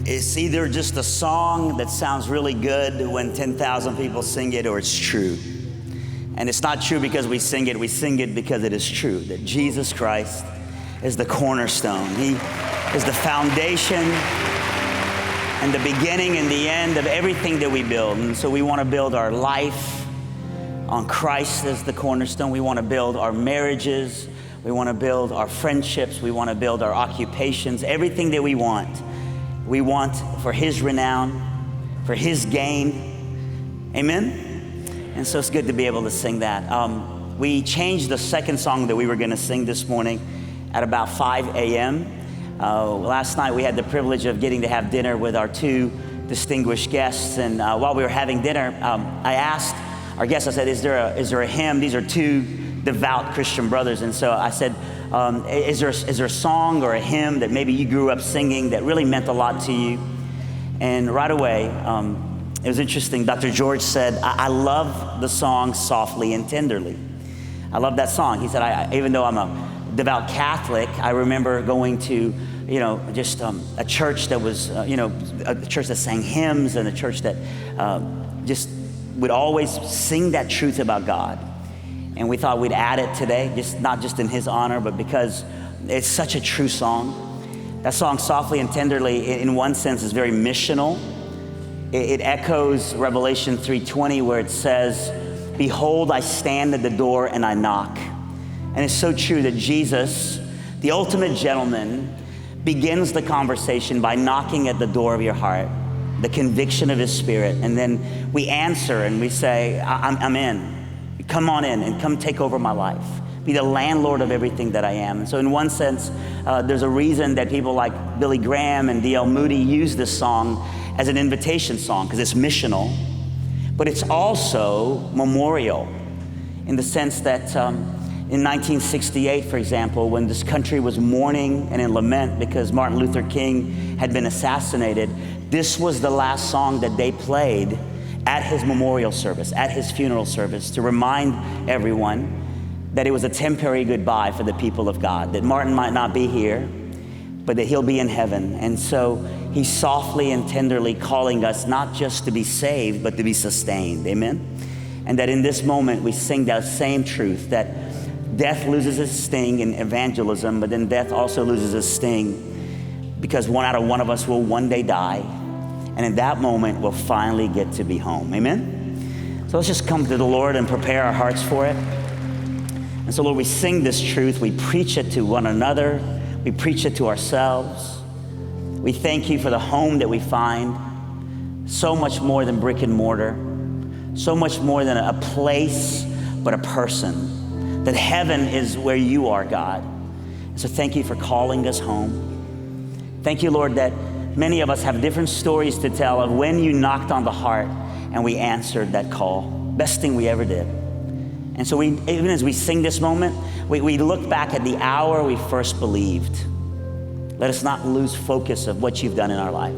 It's either just a song that sounds really good when 10,000 people sing it, or it's true. And it's not true because we sing it because it is true, that Jesus Christ is the cornerstone. He is the foundation and the beginning and the end of everything that we build. And so we want to build our life on Christ as the cornerstone. We want to build our marriages. We want to build our friendships. We want to build our occupations. Everything that we want for His renown, for His gain. Amen? And so it's good to be able to sing that. We changed the second song that we were going to sing this morning at about 5 a.m. Last night we had the privilege of getting to have dinner with our two distinguished guests. And while we were having dinner, I asked our guests, I said, is there a hymn? These are two devout Christian brothers. And so I said, is there a song or a hymn that maybe you grew up singing that really meant a lot to you? And right away, it was interesting. Dr. George said, I love the song Softly and Tenderly. I love that song. He said, even though I'm a devout Catholic, I remember going to, just a church that was, a church that sang hymns, and a church that just would always sing that truth about God. And we thought we'd add it today, not just in His honor, but because it's such a true song. That song, Softly and Tenderly, in one sense is very missional. It echoes Revelation 3:20, where it says, "Behold, I stand at the door and I knock." And it's so true that Jesus, the ultimate gentleman, begins the conversation by knocking at the door of your heart, the conviction of His Spirit. And then we answer and we say, I'm in. Come on in and come take over my life. Be the landlord of everything that I am. And so in one sense, there's a reason that people like Billy Graham and D.L. Moody use this song as an invitation song, because it's missional, but it's also memorial in the sense that in 1968, for example, when this country was mourning and in lament because Martin Luther King had been assassinated, this was the last song that they played at his memorial service, at his funeral service, to remind everyone that it was a temporary goodbye for the people of God, that Martin might not be here, but that he'll be in heaven. And so He's softly and tenderly calling us not just to be saved, but to be sustained, amen? And that in this moment we sing that same truth, that death loses its sting in evangelism, but then death also loses its sting because one of us will one day die. And in that moment, we'll finally get to be home. Amen? So let's just come to the Lord and prepare our hearts for it. And so, Lord, we sing this truth. We preach it to one another. We preach it to ourselves. We thank You for the home that we find. So much more than brick and mortar. So much more than a place, but a person. That heaven is where You are, God. And so thank You for calling us home. Thank You, Lord, that many of us have different stories to tell of when You knocked on the heart and we answered that call. Best thing we ever did. And so even as we sing this moment, we look back at the hour we first believed. Let us not lose focus of what You've done in our life.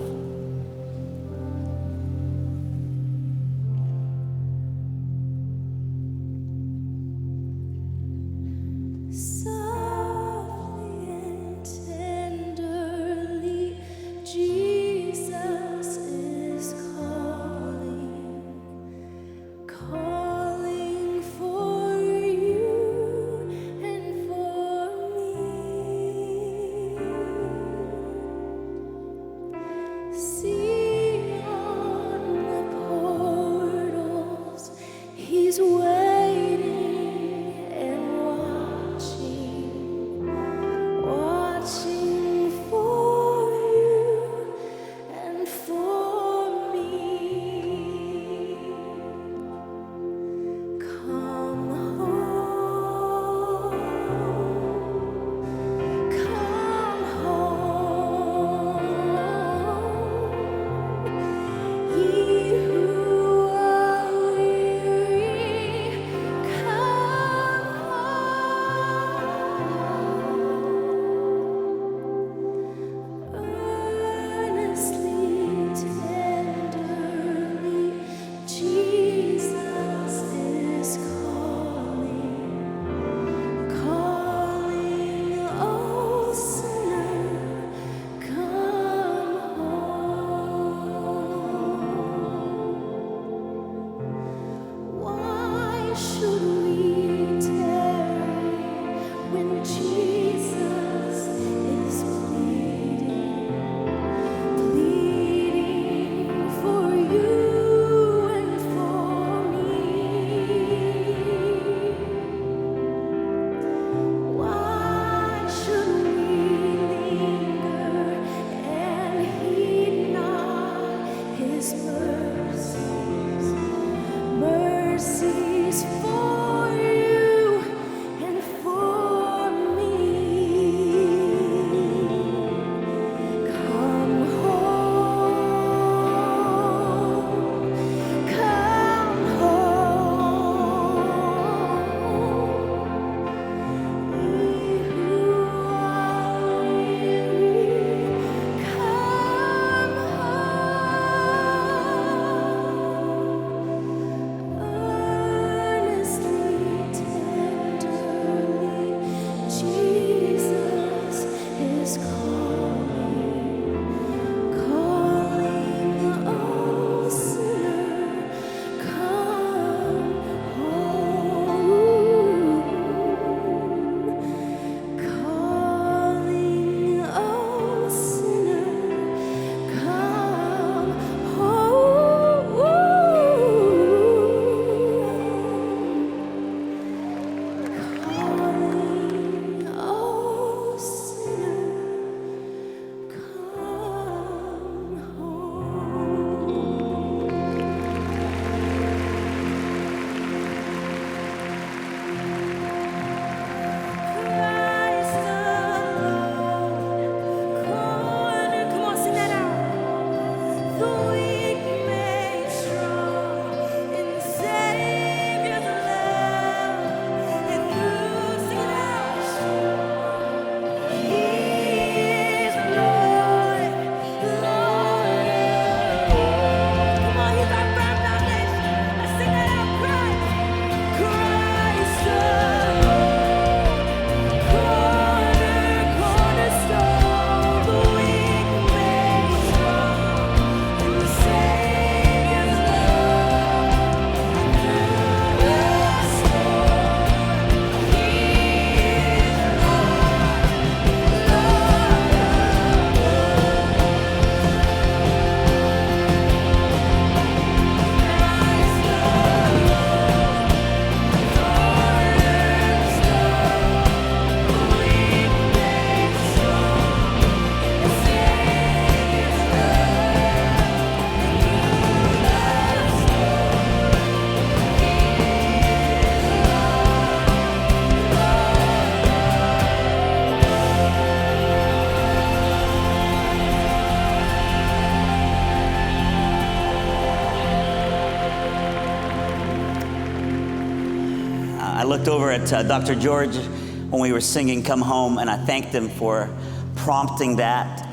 I looked over at Dr. George when we were singing Come Home, and I thanked him for prompting that.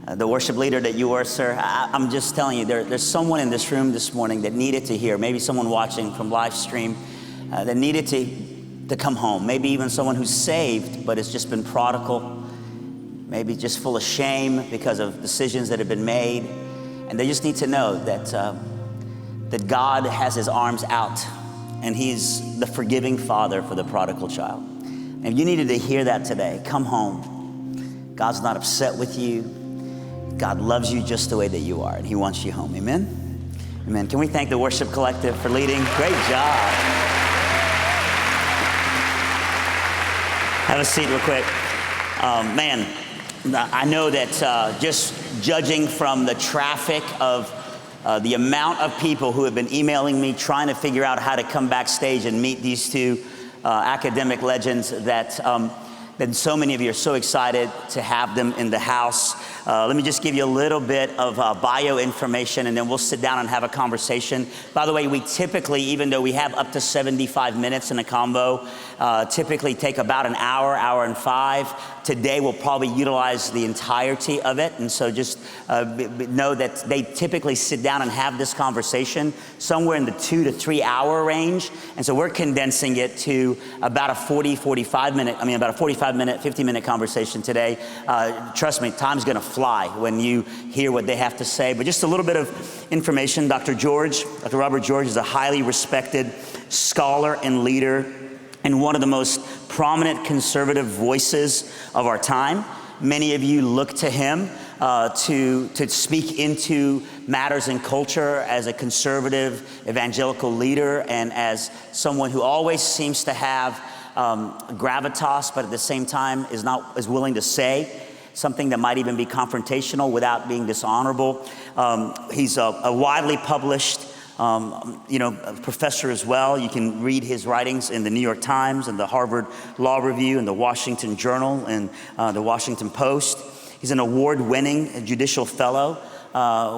The worship leader that you are, sir, I'm just telling you, there's someone in this room this morning that needed to hear, maybe someone watching from live stream that needed to come home. Maybe even someone who's saved but has just been prodigal, maybe just full of shame because of decisions that have been made. And they just need to know that God has his arms out and he's the forgiving father for the prodigal child. And you needed to hear that today. Come home. God's not upset with you. God loves you just the way that you are, and he wants you home. Amen? Amen. Can we thank the worship collective for leading? Great job. Have a seat real quick. Man, I know that just judging from the traffic of the amount of people who have been emailing me trying to figure out how to come backstage and meet these two academic legends, that so many of you are so excited to have them in the house. Let me just give you a little bit of bio information, and then we'll sit down and have a conversation. By the way, we typically, even though we have up to 75 minutes in a combo, typically take about an hour, hour and 5. Today we'll probably utilize the entirety of it, and so just know that they typically sit down and have this conversation somewhere in the 2 to 3 hour range, and so we're condensing it to about a 50 minute conversation today. Trust me, time's gonna fly when you hear what they have to say. But just a little bit of information. Dr. Robert George is a highly respected scholar and leader and one of the most prominent conservative voices of our time. Many of you look to him to speak into matters in culture as a conservative evangelical leader and as someone who always seems to have gravitas, but at the same time is willing to say something that might even be confrontational without being dishonorable. He's a widely published professor as well. You can read his writings in the New York Times and the Harvard Law Review and the Washington Journal and the Washington Post. He's an award-winning judicial fellow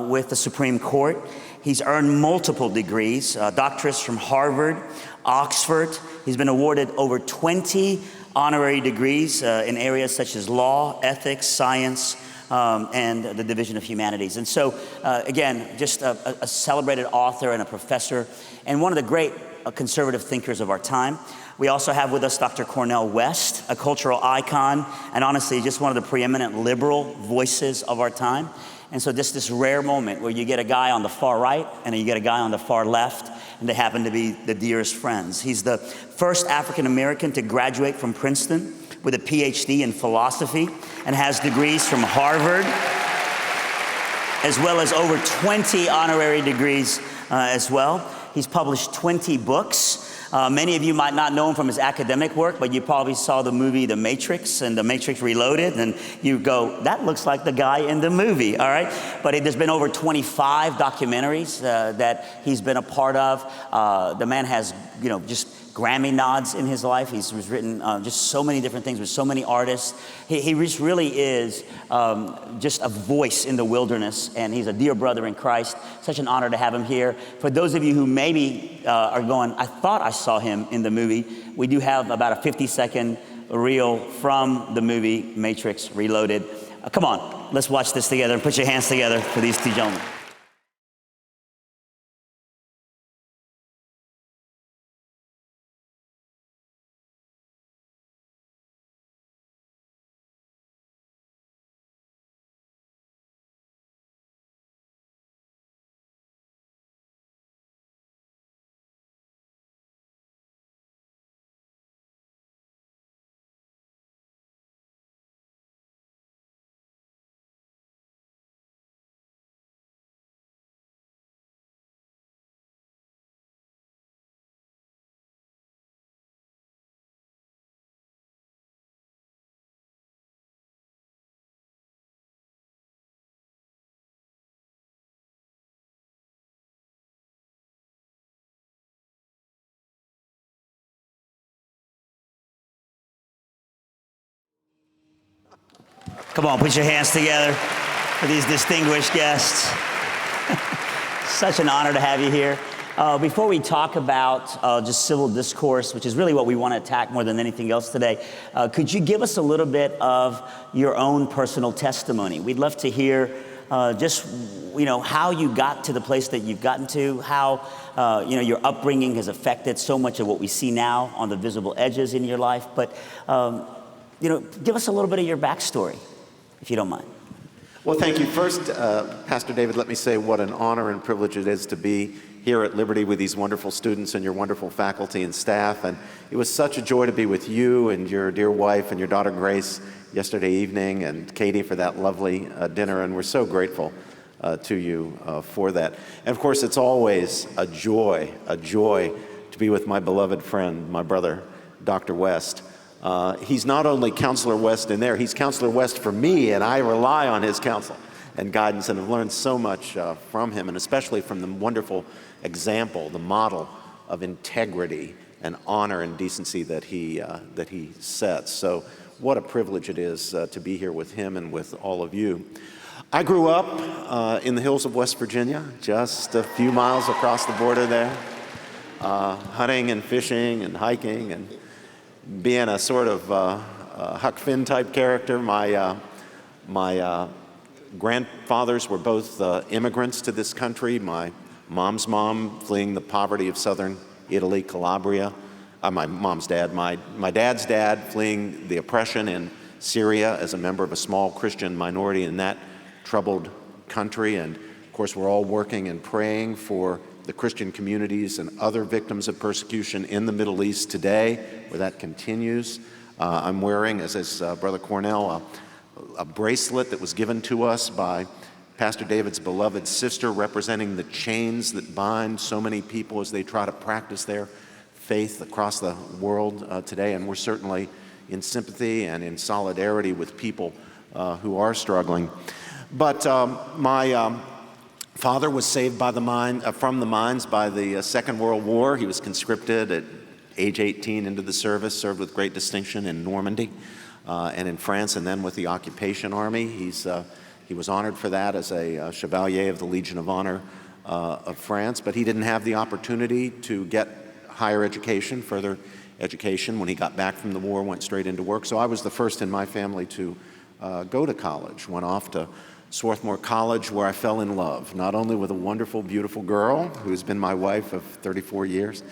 with the Supreme Court. He's earned multiple degrees, doctorates from Harvard, Oxford. He's been awarded over 20 honorary degrees in areas such as law, ethics, science, and the Division of Humanities. And so, again, just a celebrated author and a professor and one of the great conservative thinkers of our time. We also have with us Dr. Cornel West, a cultural icon, and honestly, just one of the preeminent liberal voices of our time. And so just this rare moment where you get a guy on the far right and you get a guy on the far left, and they happen to be the dearest friends. He's the first African American to graduate from Princeton with a PhD in philosophy and has degrees from Harvard, as well as over 20 honorary degrees as well. He's published 20 books. Many of you might not know him from his academic work, but you probably saw the movie The Matrix and The Matrix Reloaded, and you go, that looks like the guy in the movie, all right? But there's been over 25 documentaries that he's been a part of. The man has, just Grammy nods in his life. He's written just so many different things with so many artists. He just really is just a voice in the wilderness, and he's a dear brother in Christ. Such an honor to have him here. For those of you who maybe are going, I thought I saw him in the movie, we do have about a 50-second reel from the movie Matrix Reloaded. Come on, let's watch this together and put your hands together for these two gentlemen. Come on, put your hands together for these distinguished guests. Such an honor to have you here. Before we talk about just civil discourse, which is really what we want to attack more than anything else today, could you give us a little bit of your own personal testimony? We'd love to hear just how you got to the place that you've gotten to, how your upbringing has affected so much of what we see now on the visible edges in your life. But give us a little bit of your backstory, if you don't mind. Well, thank you. First, Pastor David, let me say what an honor and privilege it is to be here at Liberty with these wonderful students and your wonderful faculty and staff. And it was such a joy to be with you and your dear wife and your daughter Grace yesterday evening, and Katie for that lovely dinner. And we're so grateful to you for that. And of course, it's always a joy to be with my beloved friend, my brother, Dr. West. He's not only Counselor West in there, he's Counselor West for me, and I rely on his counsel and guidance, and have learned so much from him, and especially from the wonderful example, the model of integrity and honor and decency that he sets. So what a privilege it is to be here with him and with all of you. I grew up in the hills of West Virginia, just a few miles across the border there, hunting and fishing and hiking and being a sort of Huck Finn type character. My grandfathers were both immigrants to this country. My mom's mom fleeing the poverty of southern Italy, Calabria. My mom's dad. My dad's dad fleeing the oppression in Syria as a member of a small Christian minority in that troubled country. And of course, we're all working and praying for the Christian communities and other victims of persecution in the Middle East today, where that continues. I'm wearing, as is Brother Cornel, a bracelet that was given to us by Pastor David's beloved sister, representing the chains that bind so many people as they try to practice their faith across the world today. And we're certainly in sympathy and in solidarity with people who are struggling. But my father was saved by from the mines by the Second World War. He was conscripted at age 18 into the service, served with great distinction in Normandy and in France, and then with the occupation army. He was honored for that as a Chevalier of the Legion of Honor of France, but he didn't have the opportunity to get higher education, further education. When he got back from the war, went straight into work. So I was the first in my family to go to college. Went off to Swarthmore College, where I fell in love, not only with a wonderful, beautiful girl who's been my wife of 34 years,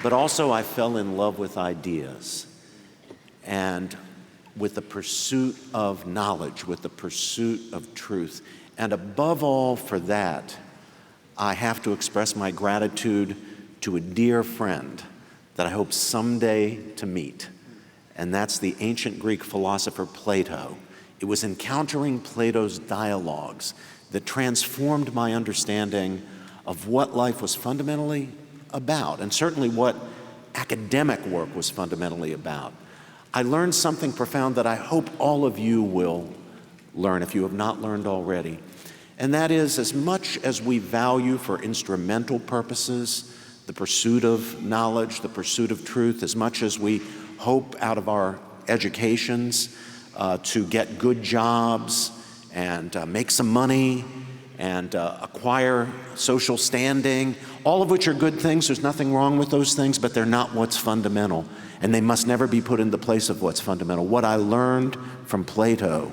but also I fell in love with ideas and with the pursuit of knowledge, with the pursuit of truth. And above all for that, I have to express my gratitude to a dear friend that I hope someday to meet. And that's the ancient Greek philosopher Plato. It was encountering Plato's dialogues that transformed my understanding of what life was fundamentally about, and certainly what academic work was fundamentally about. I learned something profound that I hope all of you will learn if you have not learned already. And that is, as much as we value for instrumental purposes the pursuit of knowledge, the pursuit of truth, as much as we hope out of our educations to get good jobs and make some money and acquire social standing, all of which are good things. There's nothing wrong with those things, but they're not what's fundamental, and they must never be put in the place of what's fundamental. What I learned from Plato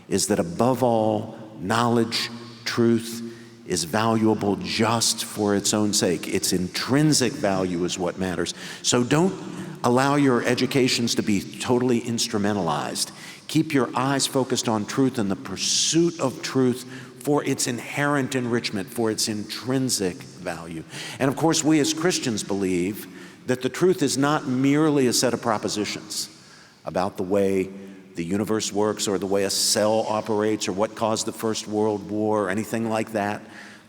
is that above all, knowledge, truth is valuable just for its own sake. Its intrinsic value is what matters. So don't allow your educations to be totally instrumentalized. Keep your eyes focused on truth and the pursuit of truth for its inherent enrichment, for its intrinsic value. And of course, we as Christians believe that the truth is not merely a set of propositions about the way the universe works or the way a cell operates or what caused the First World War or anything like that.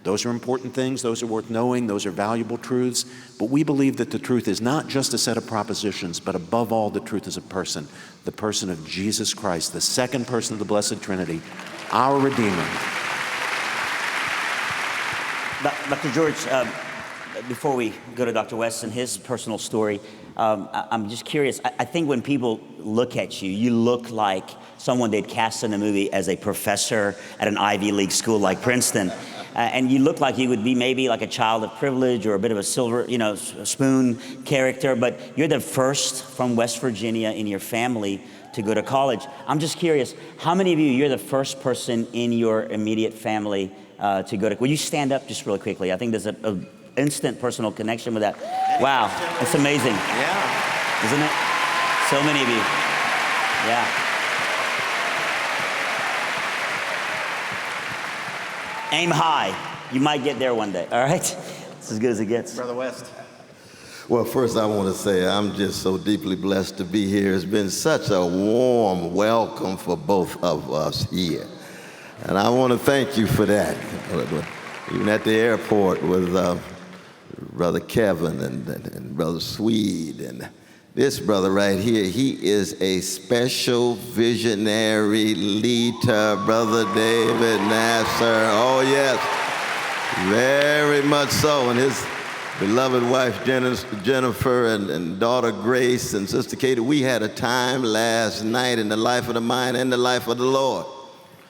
Those are important things, those are worth knowing, those are valuable truths, but we believe that the truth is not just a set of propositions, but above all, the truth is a person, the person of Jesus Christ, the second person of the Blessed Trinity, our Redeemer. Dr. George, before we go to Dr. West and his personal story, I'm just curious. I think when people look at you, you look like someone they'd cast in a movie as a professor at an Ivy League school like Princeton. And you look like you would be maybe like a child of privilege or a bit of a silver, spoon character, but you're the first from West Virginia in your family to go to college. I'm just curious, how many of you're the first person in your immediate family to go to, will you stand up just really quickly? I think there's a instant personal connection with that. Wow, it's amazing. Yeah. Isn't it? So many of you. Yeah. Aim high. You might get there one day, all right? It's as good as it gets. Brother West. Well, first I want to say I'm just so deeply blessed to be here. It's been such a warm welcome for both of us here. And I want to thank you for that. Even at the airport with Brother Kevin and Brother Swede and this brother right here, he is a special visionary leader, Brother David Nasser. Oh, yes, very much so. And his beloved wife, Jennifer, and daughter, Grace, and Sister Katie, we had a time last night in the life of the mind and the life of the Lord.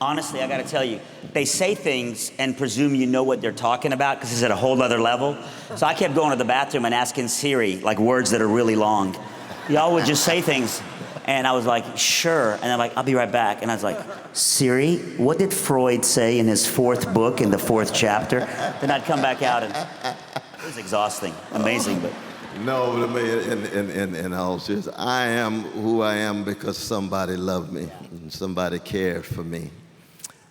Honestly, I got to tell you, they say things and presume you know what they're talking about because it's at a whole other level. So I kept going to the bathroom and asking Siri, like, words that are really long. Y'all would just say things, and I was like, sure. And they're like, I'll be right back. And I was like, Siri, what did Freud say in his 4th book in the 4th chapter? Then I'd come back out, and it was exhausting, amazing, but. No, in all seriousness, I am who I am because somebody loved me and somebody cared for me.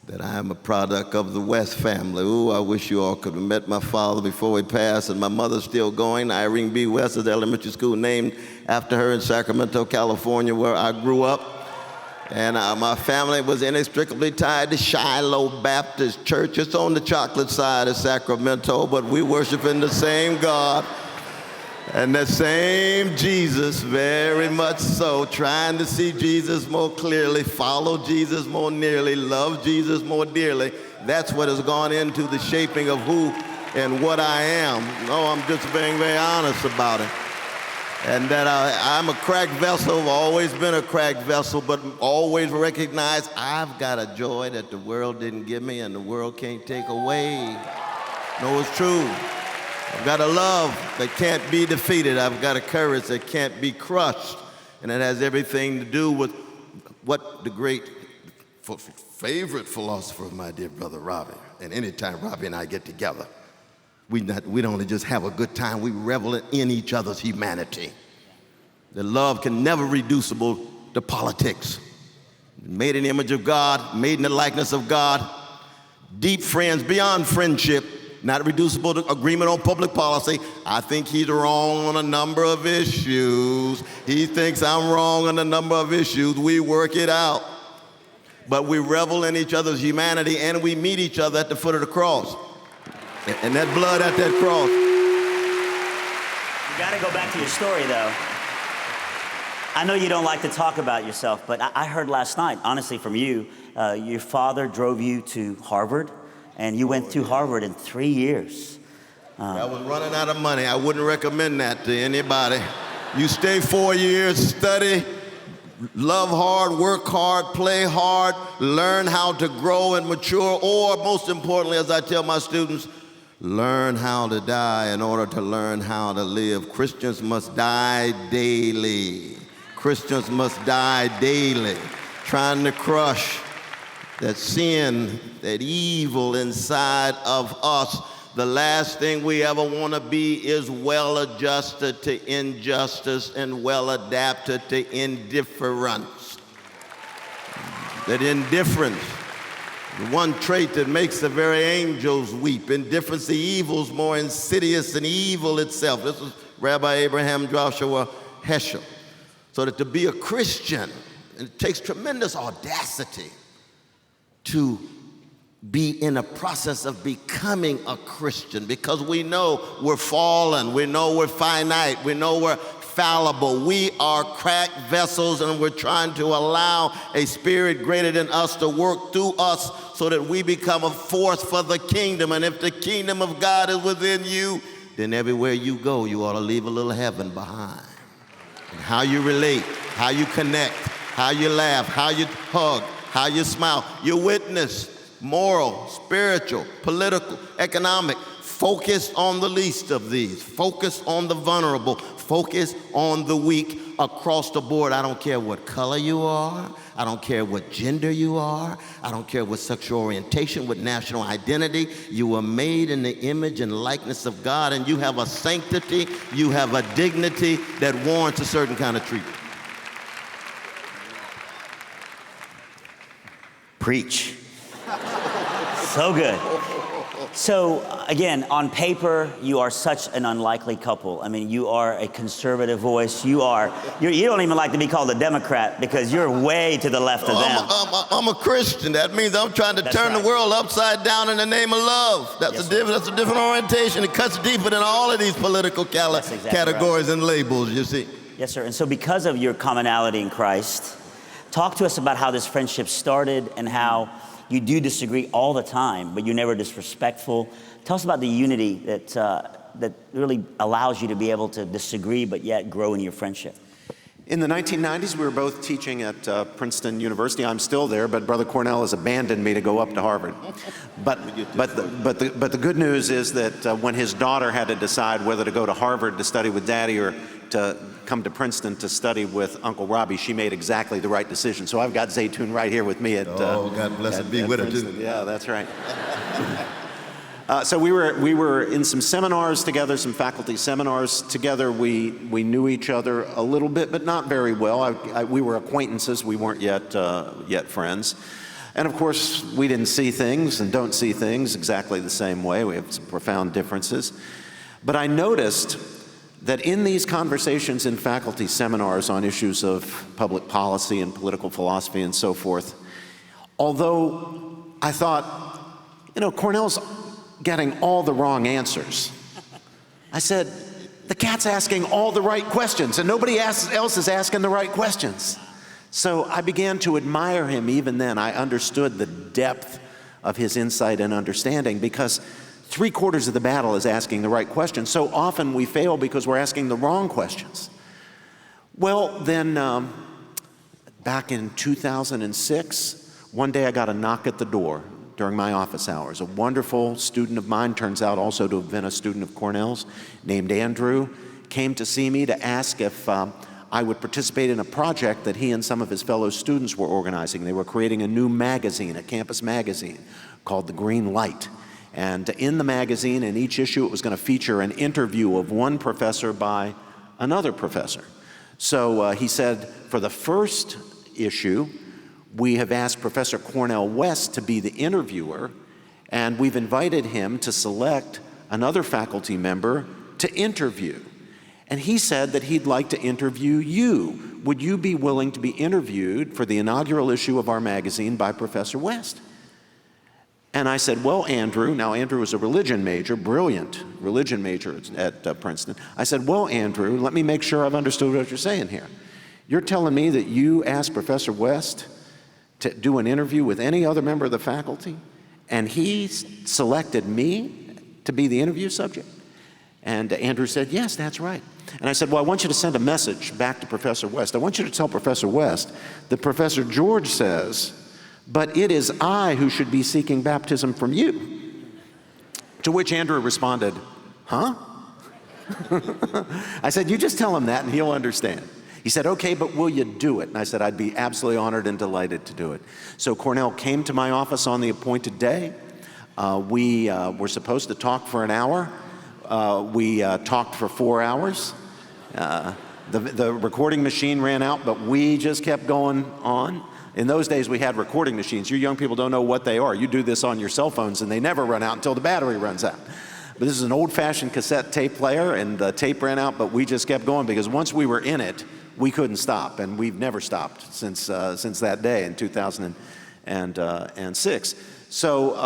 That I am a product of the West family. Ooh, I wish you all could have met my father before he passed, and my mother's still going. Irene B. West is the elementary school named after her in Sacramento, California, where I grew up. And my family was inextricably tied to Shiloh Baptist Church. It's on the chocolate side of Sacramento, but we worship in the same God. And that same Jesus, very much so, trying to see Jesus more clearly, follow Jesus more nearly, love Jesus more dearly. That's what has gone into the shaping of who and what I am. No, I'm just being very honest about it. And that I'm a cracked vessel, I've always been a cracked vessel, but always recognize I've got a joy that the world didn't give me and the world can't take away. No, it's true. I've got a love that can't be defeated. I've got a courage that can't be crushed. And it has everything to do with what the great favorite philosopher of my dear brother Robbie, and anytime Robbie and I get together, we don't only just have a good time, we revel in each other's humanity. That love can never reducible to politics. Made in the image of God, made in the likeness of God, deep friends beyond friendship, not reducible to agreement on public policy. I think he's wrong on a number of issues. He thinks I'm wrong on a number of issues. We work it out. But we revel in each other's humanity, and we meet each other at the foot of the cross. And that blood at that cross. You got to go back to your story, though. I know you don't like to talk about yourself, but I heard last night, honestly, from you, your father drove you to Harvard, and you went to Harvard in 3 years. I was running out of money. I wouldn't recommend that to anybody. You stay 4 years, study, love hard, work hard, play hard, learn how to grow and mature, or most importantly, as I tell my students, learn how to die in order to learn how to live. Christians must die daily. Christians must die daily, trying to crush that sin, that evil inside of us. The last thing we ever want to be is well adjusted to injustice and well adapted to indifference. That indifference, the one trait that makes the very angels weep. Indifference, the evil's more insidious than evil itself. This is Rabbi Abraham Joshua Heschel. So that to be a Christian, it takes tremendous audacity to be in a process of becoming a Christian, because we know we're fallen, we know we're finite, we know we're fallible. We are cracked vessels, and we're trying to allow a spirit greater than us to work through us so that we become a force for the kingdom. And if the kingdom of God is within you, then everywhere you go, you ought to leave a little heaven behind. And how you relate, how you connect, how you laugh, how you hug, how you smile, your witness, moral, spiritual, political, economic. Focus on the least of these. Focus on the vulnerable. Focus on the weak across the board. I don't care what color you are. I don't care what gender you are. I don't care what sexual orientation, what national identity. You were made in the image and likeness of God, and you have a sanctity, you have a dignity that warrants a certain kind of treatment. Preach. So good. So, again, on paper, you are such an unlikely couple. I mean, you are a conservative voice. You don't even like to be called a Democrat because you're way to the left of them. I'm a Christian. That means I'm trying to turn the world upside down in the name of love. That's a different orientation. It cuts deeper than all of these political categories and labels, you see. Yes, sir. And so because of your commonality in Christ, talk to us about how this friendship started and how you do disagree all the time, but you're never disrespectful. Tell us about the unity that really allows you to be able to disagree, but yet grow in your friendship. In the 1990s, we were both teaching at Princeton University. I'm still there, but Brother Cornel has abandoned me to go up to Harvard. But the good news is that when his daughter had to decide whether to go to Harvard to study with Daddy or to come to Princeton to study with Uncle Robbie, she made exactly the right decision. So I've got Zaytun right here with me at God bless and be with her too. Yeah, that's right. So we were in some seminars together, some faculty seminars together. We knew each other a little bit, but not very well. We were acquaintances. We weren't yet friends. And of course, we didn't see things and don't see things exactly the same way. We have some profound differences. But I noticed that in these conversations in faculty seminars on issues of public policy and political philosophy and so forth, although I thought, Cornel's getting all the wrong answers, I said, the cat's asking all the right questions and nobody else is asking the right questions. So I began to admire him even then. I understood the depth of his insight and understanding, because 3/4 of the battle is asking the right questions. So often we fail because we're asking the wrong questions. Well, then back in 2006, one day I got a knock at the door during my office hours. A wonderful student of mine, turns out also to have been a student of Cornel's, named Andrew, came to see me to ask if I would participate in a project that he and some of his fellow students were organizing. They were creating a new magazine, a campus magazine, called The Green Light. And in the magazine, in each issue, it was going to feature an interview of one professor by another professor. So he said, for the first issue, we have asked Professor Cornel West to be the interviewer, and we've invited him to select another faculty member to interview. And he said that he'd like to interview you. Would you be willing to be interviewed for the inaugural issue of our magazine by Professor West? And I said, well, Andrew, now Andrew was a religion major, brilliant religion major at Princeton. I said, well, Andrew, let me make sure I've understood what you're saying here. You're telling me that you asked Professor West to do an interview with any other member of the faculty, and he selected me to be the interview subject? And Andrew said, yes, that's right. And I said, well, I want you to send a message back to Professor West. I want you to tell Professor West that Professor George says, but it is I who should be seeking baptism from you. To which Andrew responded, huh? I said, you just tell him that and he'll understand. He said, okay, but will you do it? And I said, I'd be absolutely honored and delighted to do it. So Cornel came to my office on the appointed day. We were supposed to talk for an hour. We talked for 4 hours. The recording machine ran out, but we just kept going on. In those days, we had recording machines. You young people don't know what they are. You do this on your cell phones, and they never run out until the battery runs out. But this is an old-fashioned cassette tape player, and the tape ran out, but we just kept going because once we were in it, we couldn't stop, and we've never stopped since that day in 2006. So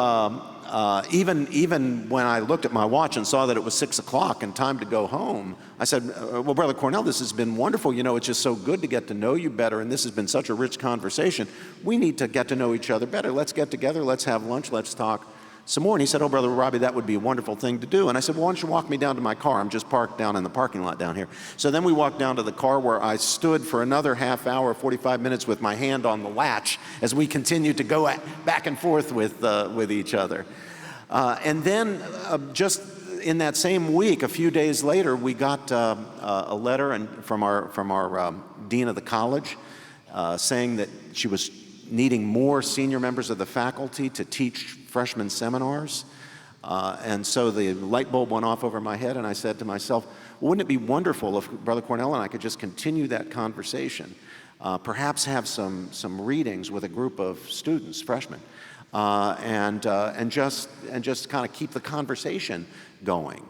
even when I looked at my watch and saw that it was 6 o'clock and time to go home, I said, well, Brother Cornel, this has been wonderful. You know, it's just so good to get to know you better, and this has been such a rich conversation. We need to get to know each other better. Let's get together, let's have lunch, let's talk some more. And he said, oh, Brother Robbie, that would be a wonderful thing to do. And I said, well, why don't you walk me down to my car? I'm just parked down in the parking lot down here. So then we walked down to the car where I stood for another half hour, 45 minutes with my hand on the latch as we continued to go back and forth with each other. And then just in that same week, a few days later, we got a letter from our dean of the college saying that she was needing more senior members of the faculty to teach freshman seminars. And so the light bulb went off over my head, and I said to myself, well, wouldn't it be wonderful if Brother Cornel and I could just continue that conversation, perhaps have some readings with a group of students, freshmen, and just kind of keep the conversation going.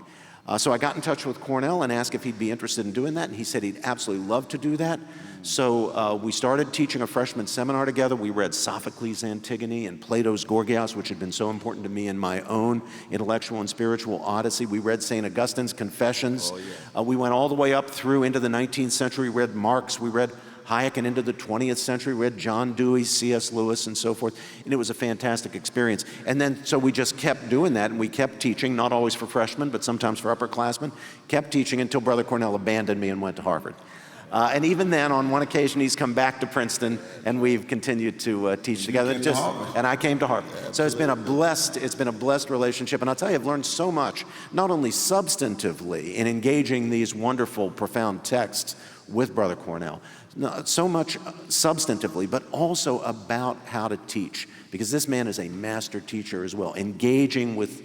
So I got in touch with Cornel and asked if he'd be interested in doing that, and he said he'd absolutely love to do that. So we started teaching a freshman seminar together. We read Sophocles' Antigone and Plato's Gorgias, which had been so important to me in my own intellectual and spiritual odyssey. We read St. Augustine's Confessions. Oh, yeah. We went all the way up through into the 19th century, read Marx, we read Hayek, and into the 20th century, read John Dewey, C.S. Lewis, and so forth. And it was a fantastic experience. And then, so we just kept doing that, and we kept teaching, not always for freshmen, but sometimes for upperclassmen, kept teaching until Brother Cornel abandoned me and went to Harvard. And even then, on one occasion, he's come back to Princeton, and we've continued to teach together. And I came to Harvard. Yeah, so it's been a blessed relationship. And I'll tell you, I've learned so much, not only substantively in engaging these wonderful, profound texts with Brother Cornel, so much substantively, but also about how to teach. Because this man is a master teacher as well, engaging with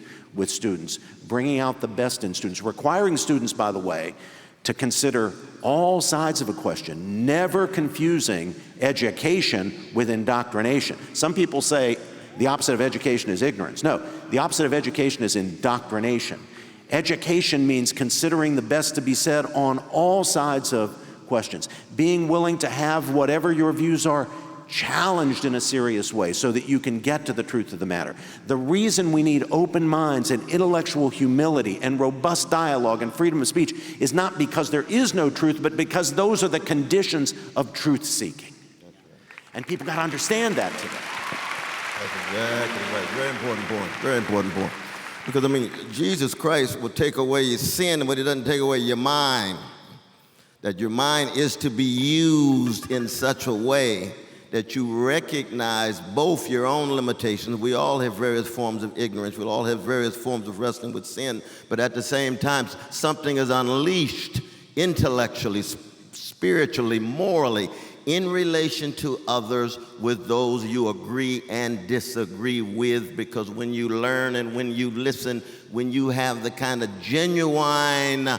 students, bringing out the best in students, requiring students, by the way, to consider all sides of a question, never confusing education with indoctrination. Some people say the opposite of education is ignorance. No, the opposite of education is indoctrination. Education means considering the best to be said on all sides of questions, being willing to have whatever your views are challenged in a serious way so that you can get to the truth of the matter. The reason we need open minds and intellectual humility and robust dialogue and freedom of speech is not because there is no truth, but because those are the conditions of truth seeking. And people got to understand that today. That's exactly right. Very important point. Very important point. Because, I mean, Jesus Christ will take away your sin, but he doesn't take away your mind. That your mind is to be used in such a way that you recognize both your own limitations. We all have various forms of ignorance. We all have various forms of wrestling with sin. But at the same time, something is unleashed intellectually, spiritually, morally in relation to others with those you agree and disagree with, because when you learn and when you listen, when you have the kind of genuine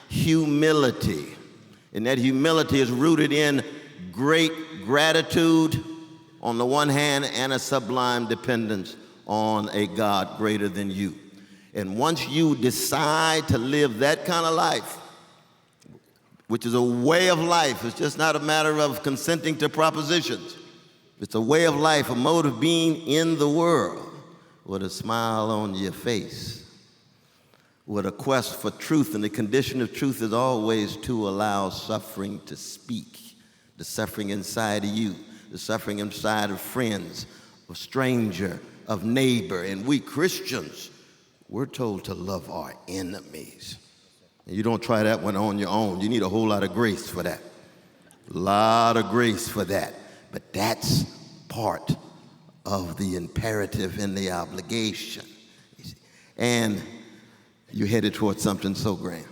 humility, and that humility is rooted in great gratitude on the one hand and a sublime dependence on a God greater than you. And once you decide to live that kind of life, which is a way of life, it's just not a matter of consenting to propositions. It's a way of life, a mode of being in the world, with a smile on your face, with a quest for truth. And the condition of truth is always to allow suffering to speak, the suffering inside of you, the suffering inside of friends, of stranger, of neighbor. And we Christians, we're told to love our enemies. And you don't try that one on your own. You need a whole lot of grace for that. A lot of grace for that. But that's part of the imperative and the obligation. And you're headed towards something so grand.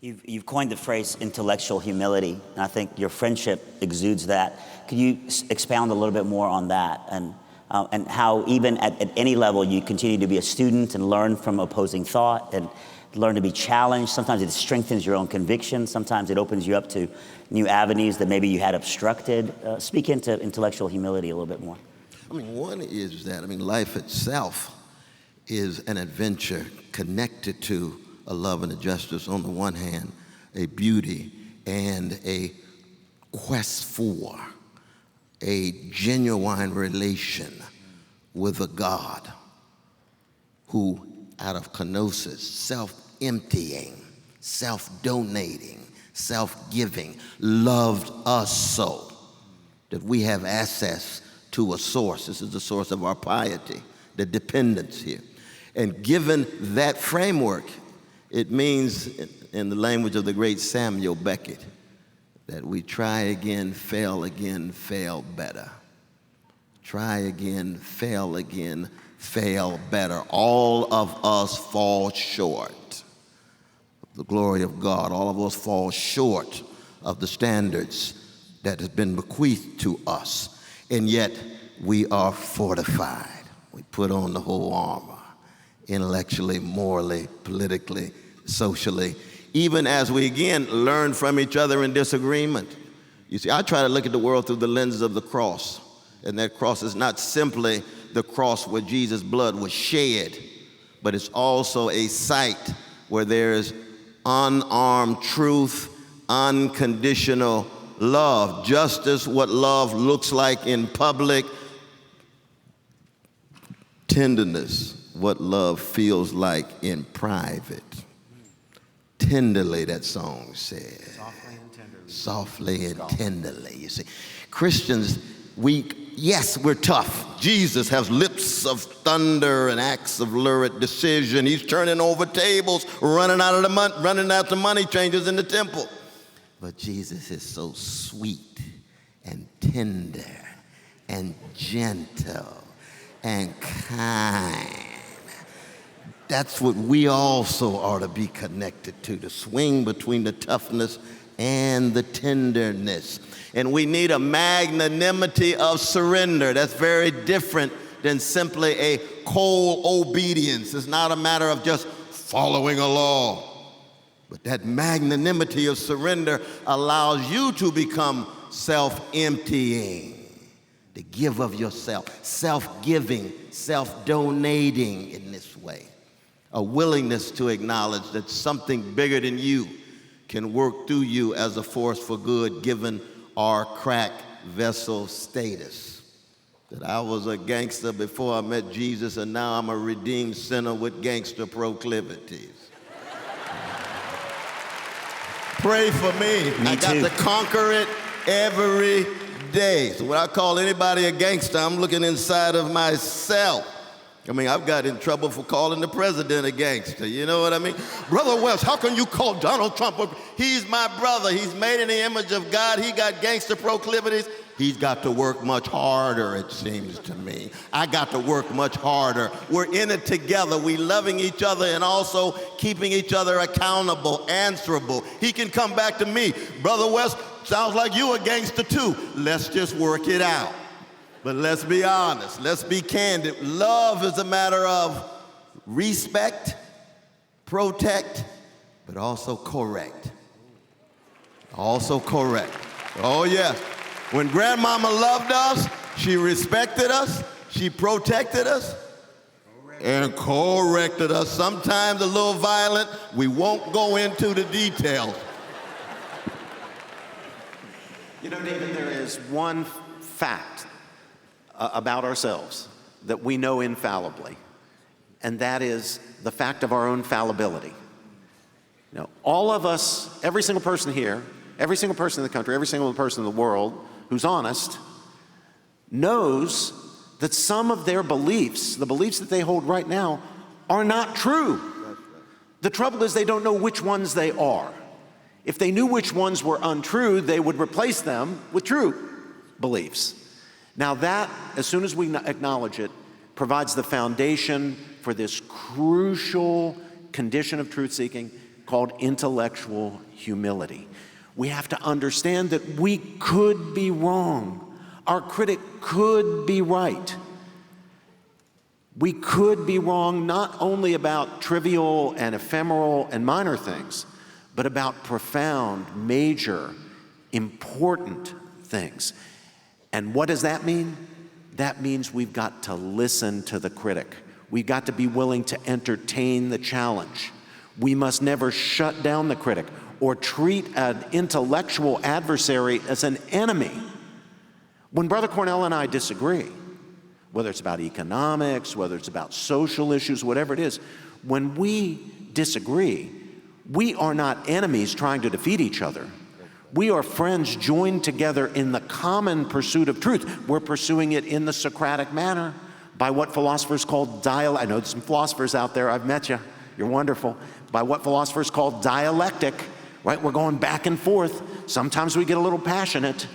You've coined the phrase intellectual humility, and I think your friendship exudes that. Could you expound a little bit more on that, and how even at any level you continue to be a student and learn from opposing thought and learn to be challenged? Sometimes it strengthens your own conviction. Sometimes it opens you up to new avenues that maybe you had obstructed. Speak into intellectual humility a little bit more. I mean, one is that, life itself is an adventure connected to a love and a justice on the one hand, a beauty and a quest for a genuine relation with a God who, out of kenosis, self-emptying, self-donating, self-giving, loved us so that we have access to a source. This is the source of our piety, the dependence here. And given that framework, it means, in the language of the great Samuel Beckett, that we try again, fail better. Try again, fail better. All of us fall short of the glory of God. All of us fall short of the standards that has been bequeathed to us. And yet we are fortified. We put on the whole armor, intellectually, morally, politically, socially, even as we again learn from each other in disagreement. You see, I try to look at the world through the lenses of the cross, and that cross is not simply the cross where Jesus' blood was shed, but it's also a site where there's unarmed truth, unconditional love, justice, what love looks like in public, tenderness, what love feels like in private. Tenderly, that song says. Softly and tenderly. Softly and tenderly. You see, Christians, we're tough. Jesus has lips of thunder and acts of lurid decision. He's turning over tables, running out the money changers in the temple. But Jesus is so sweet and tender and gentle and kind. That's what we also are to be connected to swing between the toughness and the tenderness. And we need a magnanimity of surrender. That's very different than simply a cold obedience. It's not a matter of just following a law. But that magnanimity of surrender allows you to become self-emptying, to give of yourself, self-giving, self-donating in this way. A willingness to acknowledge that something bigger than you can work through you as a force for good, given our cracked vessel status. That I was a gangster before I met Jesus, and now I'm a redeemed sinner with gangster proclivities. Pray for me. I got to conquer it every day. So when I call anybody a gangster, I'm looking inside of myself. I mean, I've got in trouble for calling the president a gangster. You know what I mean? Brother West, how can you call Donald Trump a... He's my brother. He's made in the image of God. He got gangster proclivities. He's got to work much harder, it seems to me. I got to work much harder. We're in it together. We loving each other and also keeping each other accountable, answerable. He can come back to me. Brother West, sounds like you a gangster too. Let's just work it out. But let's be honest. Let's be candid. Love is a matter of respect, protect, but also correct. Also correct. Oh, yes. When grandmama loved us, she respected us, she protected us, and corrected us. Sometimes a little violent. We won't go into the details. You know, David, there is one fact about ourselves that we know infallibly, and that is the fact of our own fallibility. You know, all of us, every single person here, every single person in the country, every single person in the world who's honest, knows that some of their beliefs, the beliefs that they hold right now, are not true. The trouble is they don't know which ones they are. If they knew which ones were untrue, they would replace them with true beliefs. Now that, as soon as we acknowledge it, provides the foundation for this crucial condition of truth-seeking called intellectual humility. We have to understand that we could be wrong. Our critic could be right. We could be wrong not only about trivial and ephemeral and minor things, but about profound, major, important things. And what does that mean? That means we've got to listen to the critic. We've got to be willing to entertain the challenge. We must never shut down the critic or treat an intellectual adversary as an enemy. When Brother Cornel and I disagree, whether it's about economics, whether it's about social issues, whatever it is, when we disagree, we are not enemies trying to defeat each other. We are friends joined together in the common pursuit of truth. We're pursuing it in the Socratic manner by what philosophers call dialectic. I know there's some philosophers out there. I've met you. You're wonderful. By what philosophers call dialectic, right? We're going back and forth. Sometimes we get a little passionate.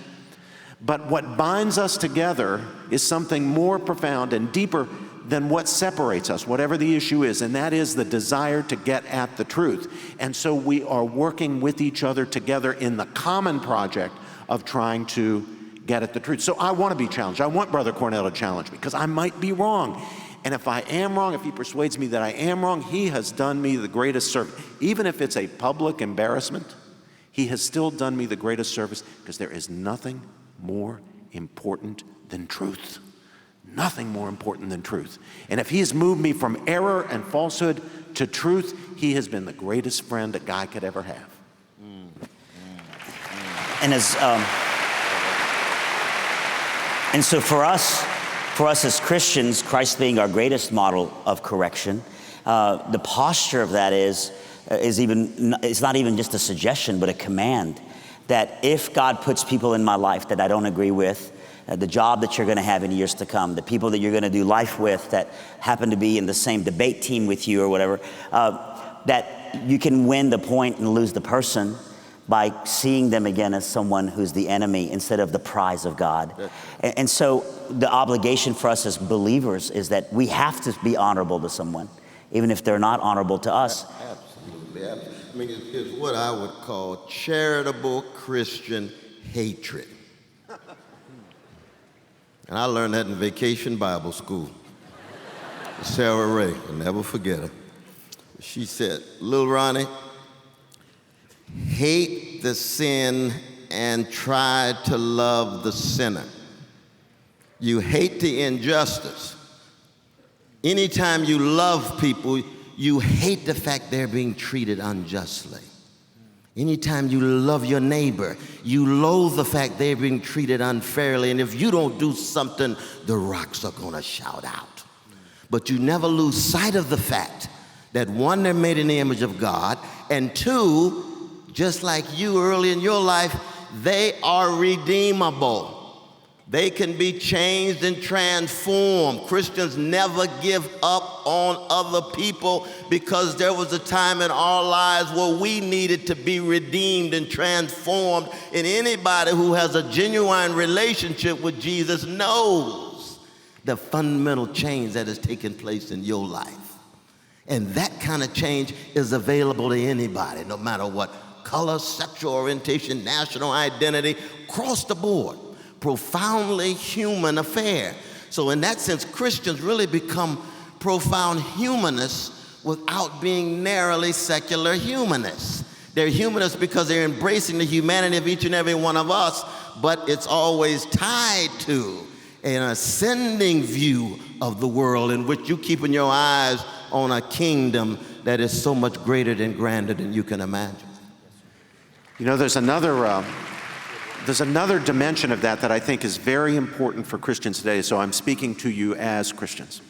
But what binds us together is something more profound and deeper than what separates us, whatever the issue is, and that is the desire to get at the truth. And so we are working with each other together in the common project of trying to get at the truth. So I want to be challenged. I want Brother Cornel to challenge me because I might be wrong. And if I am wrong, if he persuades me that I am wrong, he has done me the greatest service. Even if it's a public embarrassment, he has still done me the greatest service because there is nothing more important than truth. Nothing more important than truth. And if he has moved me from error and falsehood to truth, he has been the greatest friend a guy could ever have. And so for us as Christians, Christ being our greatest model of correction, the posture of that is it's not even just a suggestion, but a command that if God puts people in my life that I don't agree with, the job that you're going to have in years to come, the people that you're going to do life with that happen to be in the same debate team with you or whatever, that you can win the point and lose the person by seeing them again as someone who's the enemy instead of the prize of God. And so the obligation for us as believers is that we have to be honorable to someone, even if they're not honorable to us. Absolutely. I mean, it's what I would call charitable Christian hatred. And I learned that in Vacation Bible School. Sarah Ray, I'll never forget her. She said, "Little Ronnie, hate the sin and try to love the sinner. You hate the injustice. Anytime you love people, you hate the fact they're being treated unjustly. Anytime you love your neighbor, you loathe the fact they're being treated unfairly, and if you don't do something, the rocks are gonna shout out. But you never lose sight of the fact that one, they're made in the image of God, and two, just like you early in your life, they are redeemable. They can be changed and transformed. Christians never give up on other people, because there was a time in our lives where we needed to be redeemed and transformed. And anybody who has a genuine relationship with Jesus knows the fundamental change that has taken place in your life. And that kind of change is available to anybody, no matter what color, sexual orientation, national identity, across the board. Profoundly human affair. So in that sense, Christians really become profound humanists without being narrowly secular humanists. They're humanists because they're embracing the humanity of each and every one of us, but it's always tied to an ascending view of the world in which you're keeping your eyes on a kingdom that is so much greater and grander than you can imagine. You know, there's another dimension of that I think is very important for Christians today, so I'm speaking to you as Christians.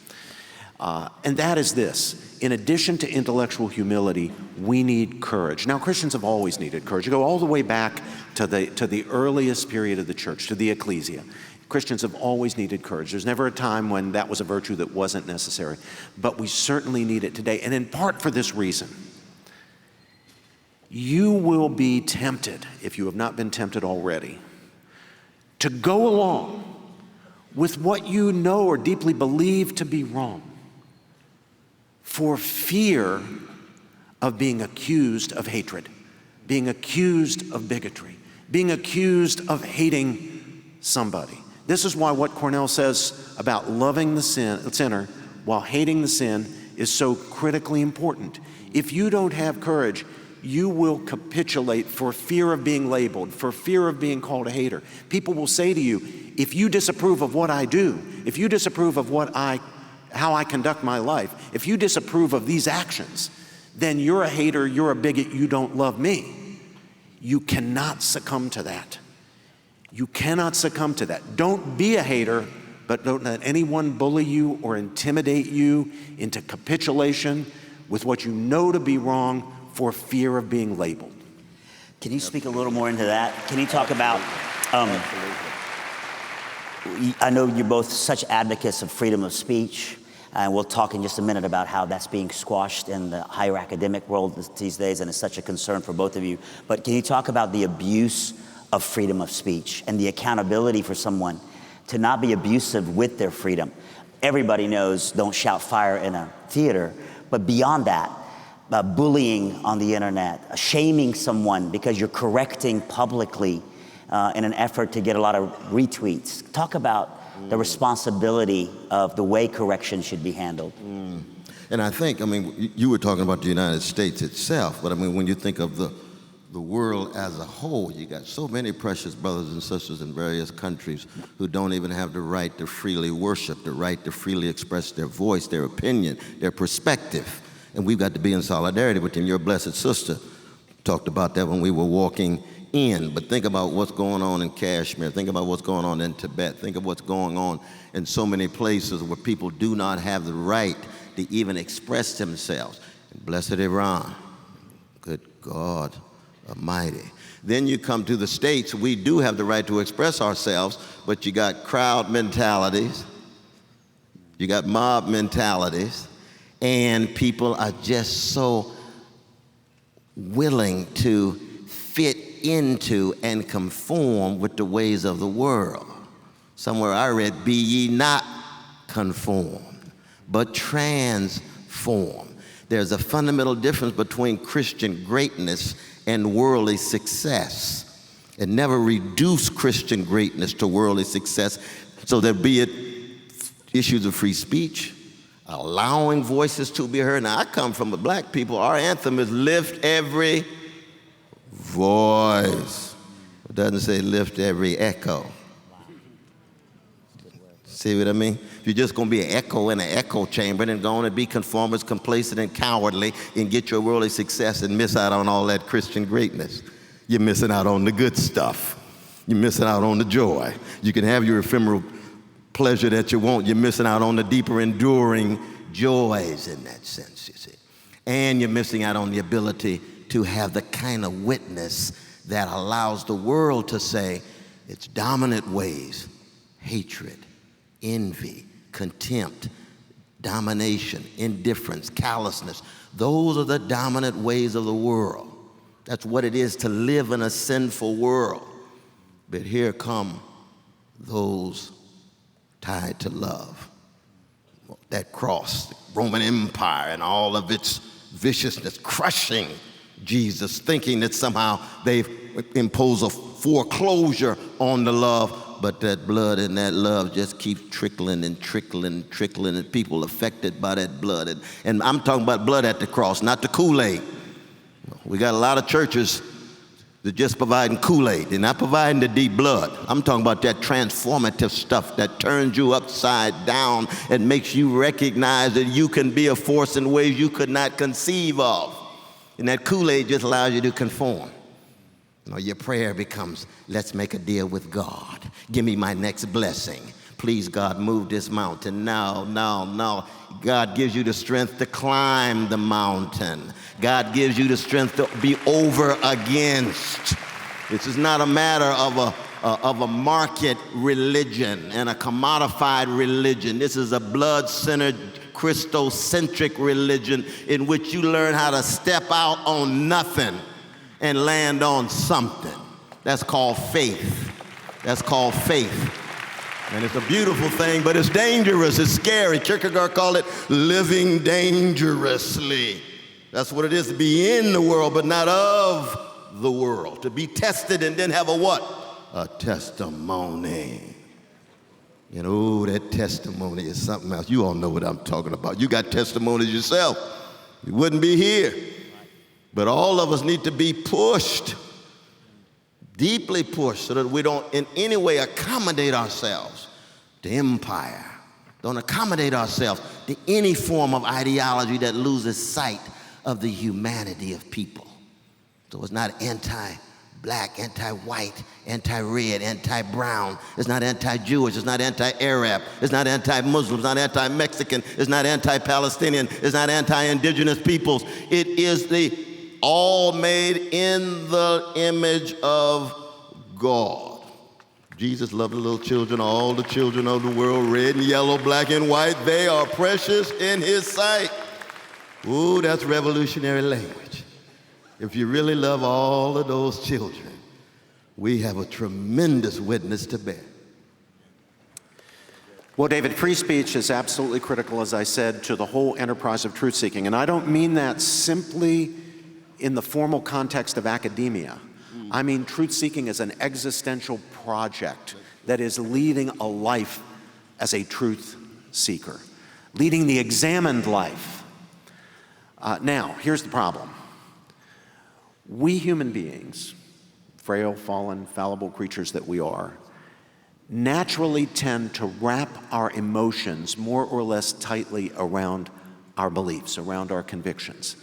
And that is this: in addition to intellectual humility, we need courage. Now, Christians have always needed courage. You go all the way back to the earliest period of the church, to the ecclesia. Christians have always needed courage. There's never a time when that was a virtue that wasn't necessary. But we certainly need it today, and in part for this reason. You will be tempted, if you have not been tempted already, to go along with what you know or deeply believe to be wrong, for fear of being accused of hatred, being accused of bigotry, being accused of hating somebody. This is why what Cornel says about loving the sinner while hating the sin is so critically important. If you don't have courage, you will capitulate for fear of being labeled, for fear of being called a hater. People will say to you, if you disapprove of what I do, if you disapprove of how I conduct my life, if you disapprove of these actions, then you're a hater, you're a bigot, you don't love me. You cannot succumb to that. You cannot succumb to that. Don't be a hater, but don't let anyone bully you or intimidate you into capitulation with what you know to be wrong for fear of being labeled. Can you speak a little more into that? Can you talk about, I know you're both such advocates of freedom of speech, and we'll talk in just a minute about how that's being squashed in the higher academic world these days, and it's such a concern for both of you. But can you talk about the abuse of freedom of speech and the accountability for someone to not be abusive with their freedom? Everybody knows don't shout fire in a theater, but beyond that, bullying on the internet, shaming someone because you're correcting publicly in an effort to get a lot of retweets. Talk about the responsibility of the way correction should be handled. And I think, you were talking about the United States itself, but when you think of the world as a whole, you got so many precious brothers and sisters in various countries who don't even have the right to freely worship, the right to freely express their voice, their opinion, their perspective. And we've got to be in solidarity with them. Your blessed sister talked about that when we were walking in. But think about what's going on in Kashmir. Think about what's going on in Tibet. Think of what's going on in so many places where people do not have the right to even express themselves. And blessed Iran. Good God Almighty. Then you come to the States. We do have the right to express ourselves, but you got crowd mentalities. You got mob mentalities. And people are just so willing to fit into and conform with the ways of the world. Somewhere I read, be ye not conformed, but transformed. There's a fundamental difference between Christian greatness and worldly success. And never reduce Christian greatness to worldly success. So there be it issues of free speech, allowing voices to be heard. Now, I come from the black people. Our anthem is lift every voice. It doesn't say lift every echo. See what I mean? If you're just going to be an echo in an echo chamber, then go on and be conformist, complacent, and cowardly and get your worldly success and miss out on all that Christian greatness. You're missing out on the good stuff. You're missing out on the joy. You can have your ephemeral pleasure that you want. You're missing out on the deeper, enduring joys in that sense, you see. And you're missing out on the ability to have the kind of witness that allows the world to say its dominant ways hatred, envy, contempt, domination, indifference, callousness. Those are the dominant ways of the world. That's what it is to live in a sinful world. But here come those tied to love. That cross, the Roman Empire and all of its viciousness, crushing Jesus, thinking that somehow they've imposed a foreclosure on the love, but that blood and that love just keeps trickling and trickling and trickling, and people affected by that blood. And I'm talking about blood at the cross, not the Kool-Aid. We got a lot of churches that just providing Kool-Aid. They're not providing the deep blood. I'm talking about that transformative stuff that turns you upside down and makes you recognize that you can be a force in ways you could not conceive of. And that Kool-Aid just allows you to conform. You know, your prayer becomes, let's make a deal with God. Give me my next blessing. Please, God, move this mountain. No. God gives you the strength to climb the mountain. God gives you the strength to be over against. This is not a matter of a market religion and a commodified religion. This is a blood-centered, Christocentric religion in which you learn how to step out on nothing and land on something. That's called faith. That's called faith. And it's a beautiful thing, but it's dangerous, it's scary. Kierkegaard called it living dangerously. That's what it is to be in the world, but not of the world. To be tested and then have a what? A testimony. And oh, that testimony is something else. You all know what I'm talking about. You got testimonies yourself. You wouldn't be here. But all of us need to be pushed, deeply pushed, so that we don't in any way accommodate ourselves to empire. Don't accommodate ourselves to any form of ideology that loses sight of the humanity of people. So it's not anti-black, anti-white, anti-red, anti-brown. It's not anti-Jewish. It's not anti-Arab. It's not anti-Muslim. It's not anti-Mexican. It's not anti-Palestinian. It's not anti-indigenous peoples. It is the all made in the image of God. Jesus loved the little children, all the children of the world, red and yellow, black and white. They are precious in his sight. Ooh, that's revolutionary language. If you really love all of those children, we have a tremendous witness to bear. Well, David, free speech is absolutely critical, as I said, to the whole enterprise of truth-seeking. And I don't mean that simply in the formal context of academia. I mean truth-seeking as an existential project that is leading a life as a truth seeker, leading the examined life. Now, here's the problem. We human beings, frail, fallen, fallible creatures that we are, naturally tend to wrap our emotions more or less tightly around our beliefs, around our convictions.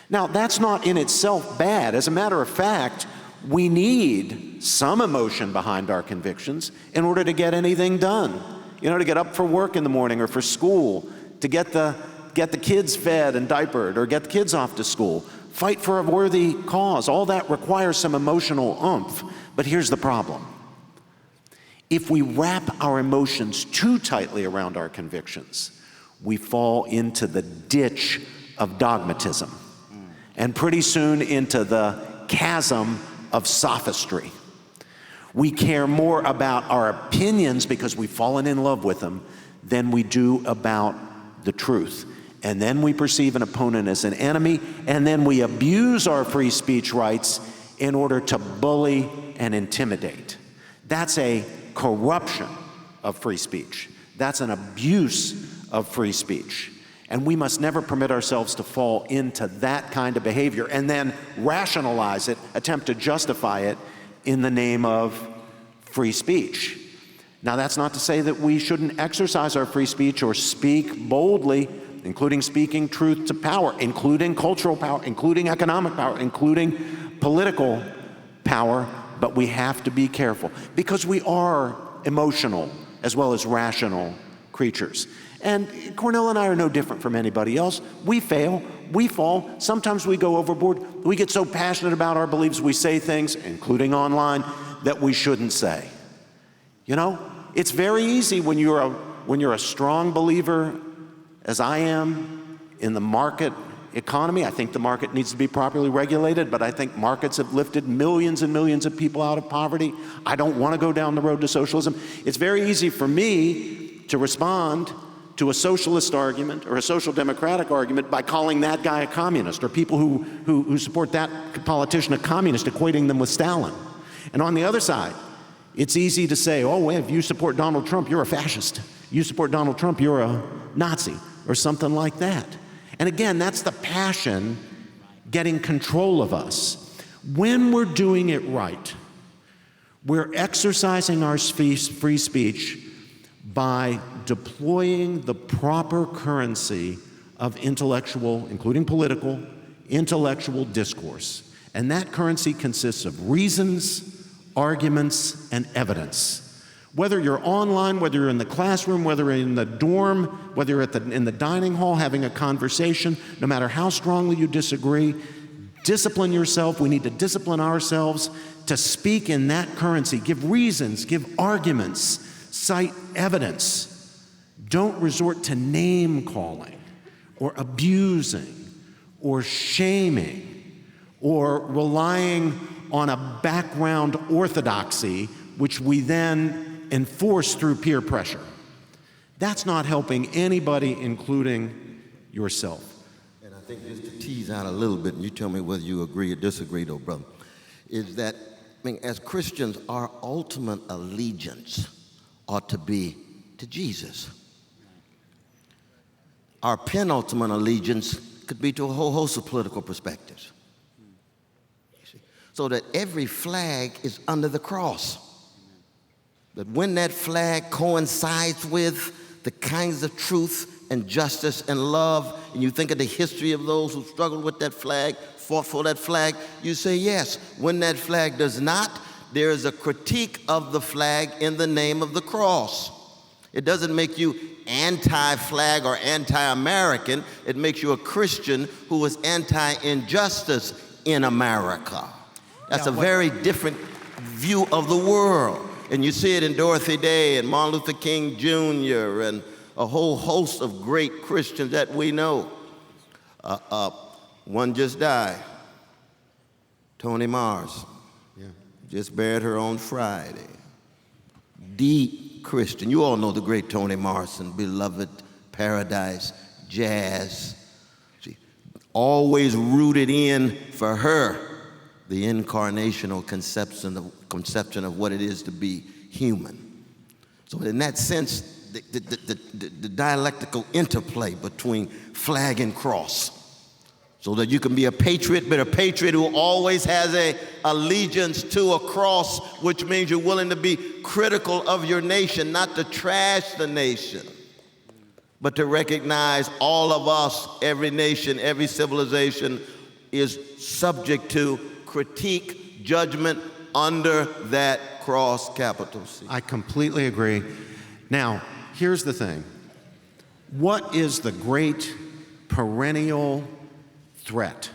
Now, that's not in itself bad. As a matter of fact, we need some emotion behind our convictions in order to get anything done. You know, to get up for work in the morning or for school, to get the kids fed and diapered or get the kids off to school, fight for a worthy cause. All that requires some emotional oomph. But here's the problem. If we wrap our emotions too tightly around our convictions, we fall into the ditch of dogmatism. And pretty soon into the chasm of sophistry. We care more about our opinions because we've fallen in love with them than we do about the truth. And then we perceive an opponent as an enemy, and then we abuse our free speech rights in order to bully and intimidate. That's a corruption of free speech. That's an abuse of free speech. And we must never permit ourselves to fall into that kind of behavior and then rationalize it, attempt to justify it in the name of free speech. Now, that's not to say that we shouldn't exercise our free speech or speak boldly, including speaking truth to power, including cultural power, including economic power, including political power, but we have to be careful because we are emotional as well as rational creatures. And Cornel and I are no different from anybody else. We fail, we fall, sometimes we go overboard. We get so passionate about our beliefs, we say things, including online, that we shouldn't say. You know, It's very easy when you're a strong believer, as I am, in the market economy. I think the market needs to be properly regulated, but I think markets have lifted millions and millions of people out of poverty. I don't want to go down the road to socialism. It's very easy for me to respond to a socialist argument or a social democratic argument by calling that guy a communist, or people who support that politician a communist, equating them with Stalin. And on the other side, it's easy to say, oh, well, if you support Donald Trump, you're a fascist. You support Donald Trump, you're a Nazi, or something like that. And again, that's the passion getting control of us. When we're doing it right, we're exercising our free speech by deploying the proper currency of intellectual, including political, intellectual discourse. And that currency consists of reasons, arguments, and evidence. Whether you're online, whether you're in the classroom, whether you're in the dorm, whether you're in the dining hall having a conversation, no matter how strongly you disagree, discipline yourself. We need to discipline ourselves to speak in that currency. Give reasons, give arguments, cite evidence. Don't resort to name calling or abusing or shaming or relying on a background orthodoxy, which we then enforce through peer pressure. That's not helping anybody, including yourself. And I think just to tease out a little bit, and you tell me whether you agree or disagree, though, brother, is that, I mean, as Christians, our ultimate allegiance ought to be to Jesus. Our penultimate allegiance could be to a whole host of political perspectives. So that every flag is under the cross. That when that flag coincides with the kinds of truth and justice and love, and you think of the history of those who struggled with that flag, fought for that flag, you say yes. When that flag does not, there is a critique of the flag in the name of the cross. It doesn't make you anti-flag or anti-American. It makes you a Christian who is anti-injustice in America. That's a very different view of the world. And you see it in Dorothy Day and Martin Luther King Jr. and a whole host of great Christians that we know. One just died, Toni Morrison. Yeah. Just buried her on Friday. Deep Christian. You all know the great Toni Morrison, beloved, Paradise, jazz. She always rooted in for her the incarnational conception of what it is to be human. So in that sense, the dialectical interplay between flag and cross, so that you can be a patriot, but a patriot who always has an allegiance to a cross, which means you're willing to be critical of your nation, not to trash the nation, but to recognize all of us, every nation, every civilization is subject to critique, judgment under that cross, capital C. I completely agree. Now, here's the thing. What is the great perennial threat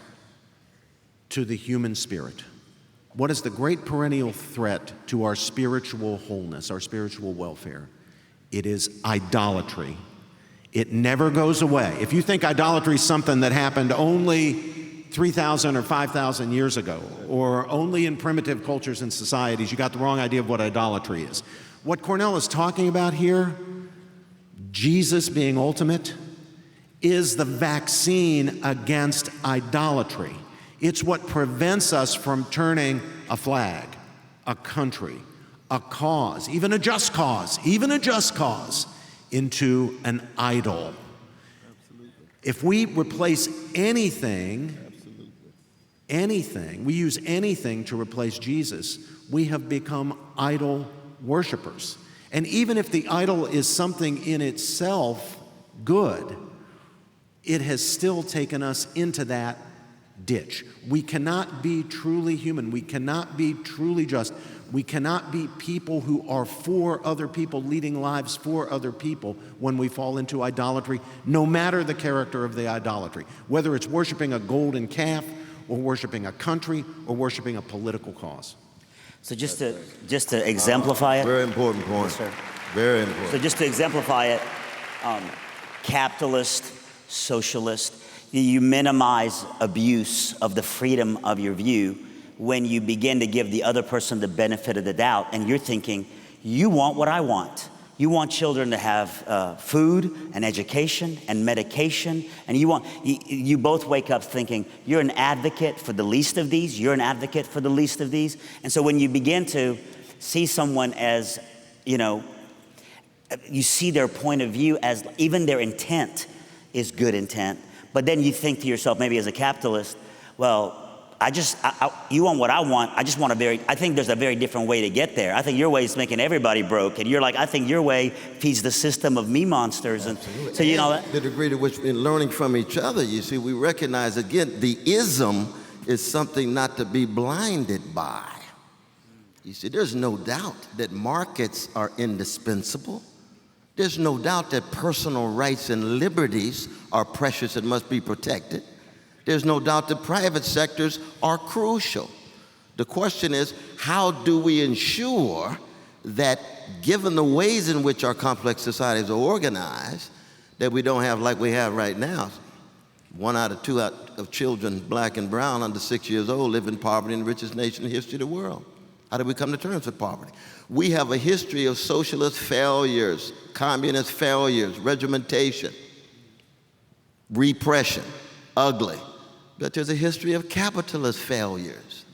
to the human spirit? What is the great perennial threat to our spiritual wholeness, our spiritual welfare? It is idolatry. It never goes away. If you think idolatry is something that happened only 3,000 or 5,000 years ago, or only in primitive cultures and societies, you got the wrong idea of what idolatry is. What Cornel is talking about here, Jesus being ultimate, is the vaccine against idolatry. It's what prevents us from turning a flag, a country, a cause, even a just cause, into an idol. If we replace anything, we use anything to replace Jesus, we have become idol worshipers. And even if the idol is something in itself good, it has still taken us into that ditch. We cannot be truly human. We cannot be truly just. We cannot be people who are for other people, leading lives for other people when we fall into idolatry, no matter the character of the idolatry, whether it's worshiping a golden calf or worshiping a country or worshiping a political cause. So just to exemplify it. Very important point. Yes, sir. Very important. So just to exemplify it, capitalist, socialist, you minimize abuse of the freedom of your view when you begin to give the other person the benefit of the doubt, and you're thinking, you want what I want. You want children to have food and education and medication, and you both wake up thinking, you're an advocate for the least of these, you're an advocate for the least of these. And so when you begin to see someone as, you see their point of view as even their intent is good intent, but then you think to yourself, maybe as a capitalist, well, you want what I want, I think there's a very different way to get there. I think your way is making everybody broke, and you're like, I think your way feeds the system of me monsters. And so, the degree to which in learning from each other, you see, we recognize again, the ism is something not to be blinded by. You see, there's no doubt that markets are indispensable. There's no doubt that personal rights and liberties are precious and must be protected. There's no doubt that private sectors are crucial. The question is, how do we ensure that, given the ways in which our complex societies are organized, that we don't have, like we have right now, 1 out of 2 of children, black and brown, under 6 years old, live in poverty in the richest nation in the history of the world. How did we come to terms with poverty? We have a history of socialist failures, communist failures, regimentation, repression, ugly. But there's a history of capitalist failures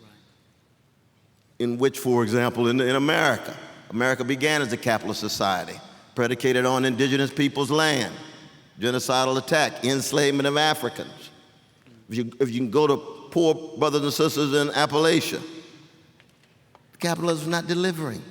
in which, for example, in America began as a capitalist society, predicated on indigenous people's land, genocidal attack, enslavement of Africans. If you can go to poor brothers and sisters in Appalachia, capitalism is not delivering.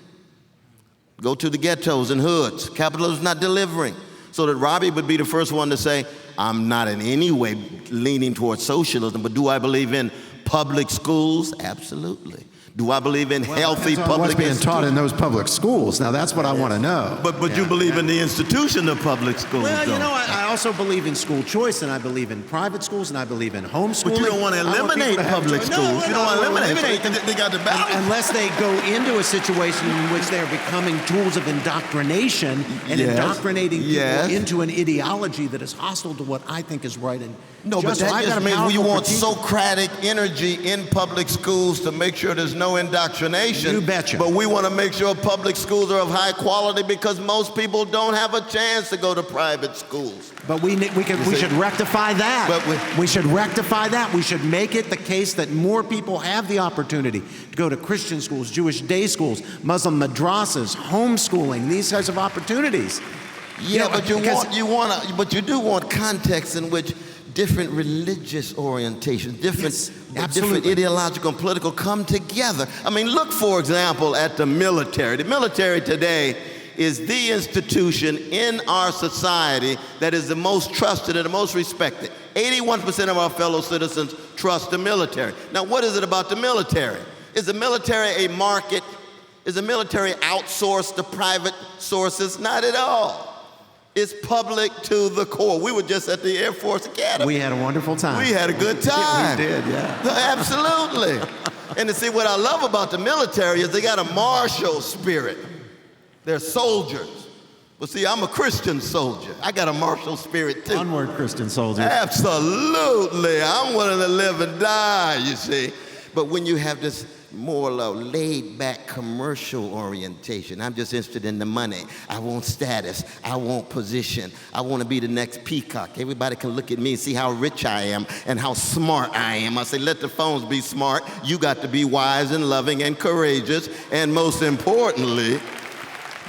Go to the ghettos and hoods, capitalism is not delivering. So that Robbie would be the first one to say, I'm not in any way leaning towards socialism, but do I believe in public schools? Absolutely. Do I believe in healthy public what's being taught in those public schools? Now that's what I want to know. But you believe in the institution of public schools, Well, though. I also believe in school choice, and I believe in private schools, and I believe in homeschooling. But you don't want to eliminate public schools. You don't want to eliminate them. They got the balance. Unless they go into a situation in which they're becoming tools of indoctrination and indoctrinating people into an ideology that is hostile to what I think is right. And no, but that just means we want Socratic energy in public schools to make sure there's no indoctrination. You betcha. But we want to make sure public schools are of high quality because most people don't have a chance to go to private schools. But we should rectify that. We should rectify that. We should make it the case that more people have the opportunity to go to Christian schools, Jewish day schools, Muslim madrasas, homeschooling, these types of opportunities. Yeah, but you do want context in which different religious orientations, different ideological and political come together. I mean, look, for example, at the military. The military today is the institution in our society that is the most trusted and the most respected. 81% of our fellow citizens trust the military. Now, what is it about the military? Is the military a market? Is the military outsourced to private sources? Not at all. It's public to the core. We were just at the Air Force Academy. We had a wonderful time. We had a good time. We did, yeah. Absolutely. And to see what I love about the military is they got a martial spirit. They're soldiers. Well, see, I'm a Christian soldier. I got a martial spirit too. Onward, Christian soldier. Absolutely. I'm willing to live and die, you see. But when you have this more laid-back commercial orientation, I'm just interested in the money. I want status. I want position. I want to be the next peacock. Everybody can look at me and see how rich I am and how smart I am. I say, let the phones be smart. You got to be wise and loving and courageous. And most importantly,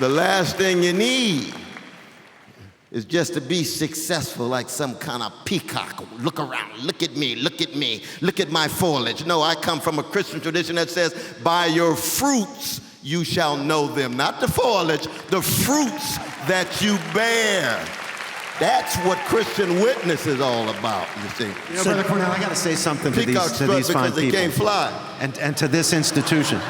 the last thing you need is just to be successful like some kind of peacock. Look around, look at me, look at me, look at my foliage. No, I come from a Christian tradition that says, by your fruits you shall know them. Not the foliage, the fruits that you bear. That's what Christian witness is all about, you see. You know, Brother Cornel, I got to say something to these fine because they people. can't fly. And to this institution.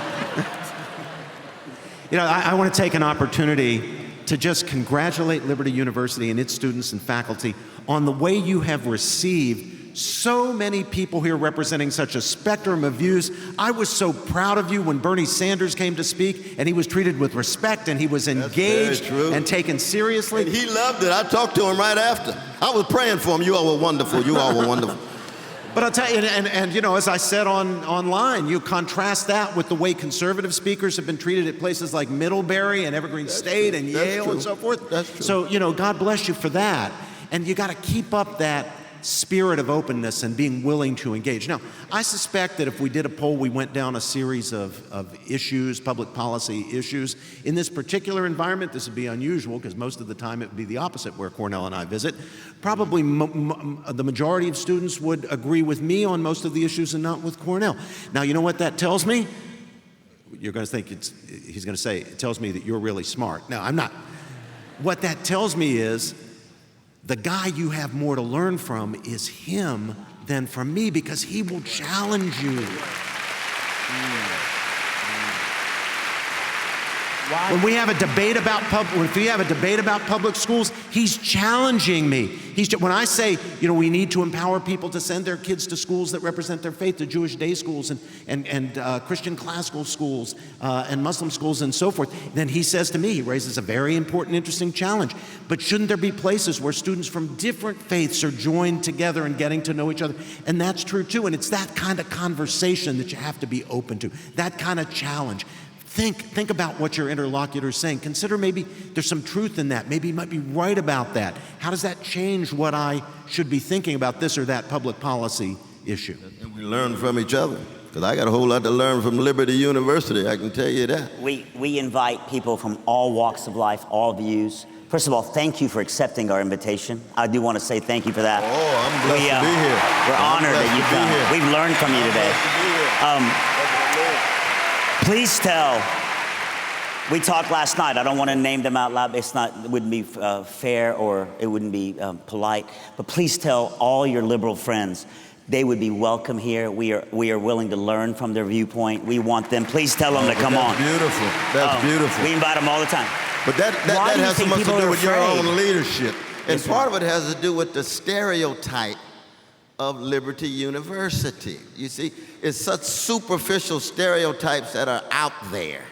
I want to take an opportunity to just congratulate Liberty University and its students and faculty on the way you have received So many people here representing such a spectrum of views. I was so proud of you when Bernie Sanders came to speak, and he was treated with respect, and he was engaged and taken seriously. And he loved it. I talked to him right after. I was praying for him. You all were wonderful. You all were wonderful. But I'll tell you, and you know, as I said online, you contrast that with the way conservative speakers have been treated at places like Middlebury and Evergreen State and Yale and so forth. That's true. So, you know, God bless you for that. And you got to keep up that spirit of openness and being willing to engage. Now, I suspect that if we did a poll, we went down a series of issues, public policy issues. In this particular environment, this would be unusual because most of the time it would be the opposite where Cornel and I visit. Probably the majority of students would agree with me on most of the issues and not with Cornel. Now, you know what that tells me? You're going to think he's going to say, it tells me that you're really smart. No, I'm not. What that tells me is the guy you have more to learn from is him than from me, because he will challenge you. When we have a debate about public schools, he's challenging me. When I say, you know, we need to empower people to send their kids to schools that represent their faith, to Jewish day schools and Christian classical schools and Muslim schools and so forth, then he says to me, he raises a very important, interesting challenge. But shouldn't there be places where students from different faiths are joined together and getting to know each other? And that's true too. And it's that kind of conversation that you have to be open to, that kind of challenge. Think about what your interlocutor is saying. Consider maybe there's some truth in that. Maybe he might be right about that. How does that change what I should be thinking about this or that public policy issue? And we learn from each other, because I got a whole lot to learn from Liberty University, I can tell you that. We invite people from all walks of life, all views. First of all, thank you for accepting our invitation. I do want to say thank you for that. Oh, I'm blessed to be here. We're honored that you've come. We've learned from you today. Please tell, we talked last night, I don't want to name them out loud, it wouldn't be fair or it wouldn't be polite, but please tell all your liberal friends they would be welcome here. We are willing to learn from their viewpoint. We want them, please tell them to come on. Beautiful, that's beautiful. We invite them all the time. But that has so much to do with your own leadership. And Yes, part of it has to do with the stereotype of Liberty University. You see, it's such superficial stereotypes that are out there.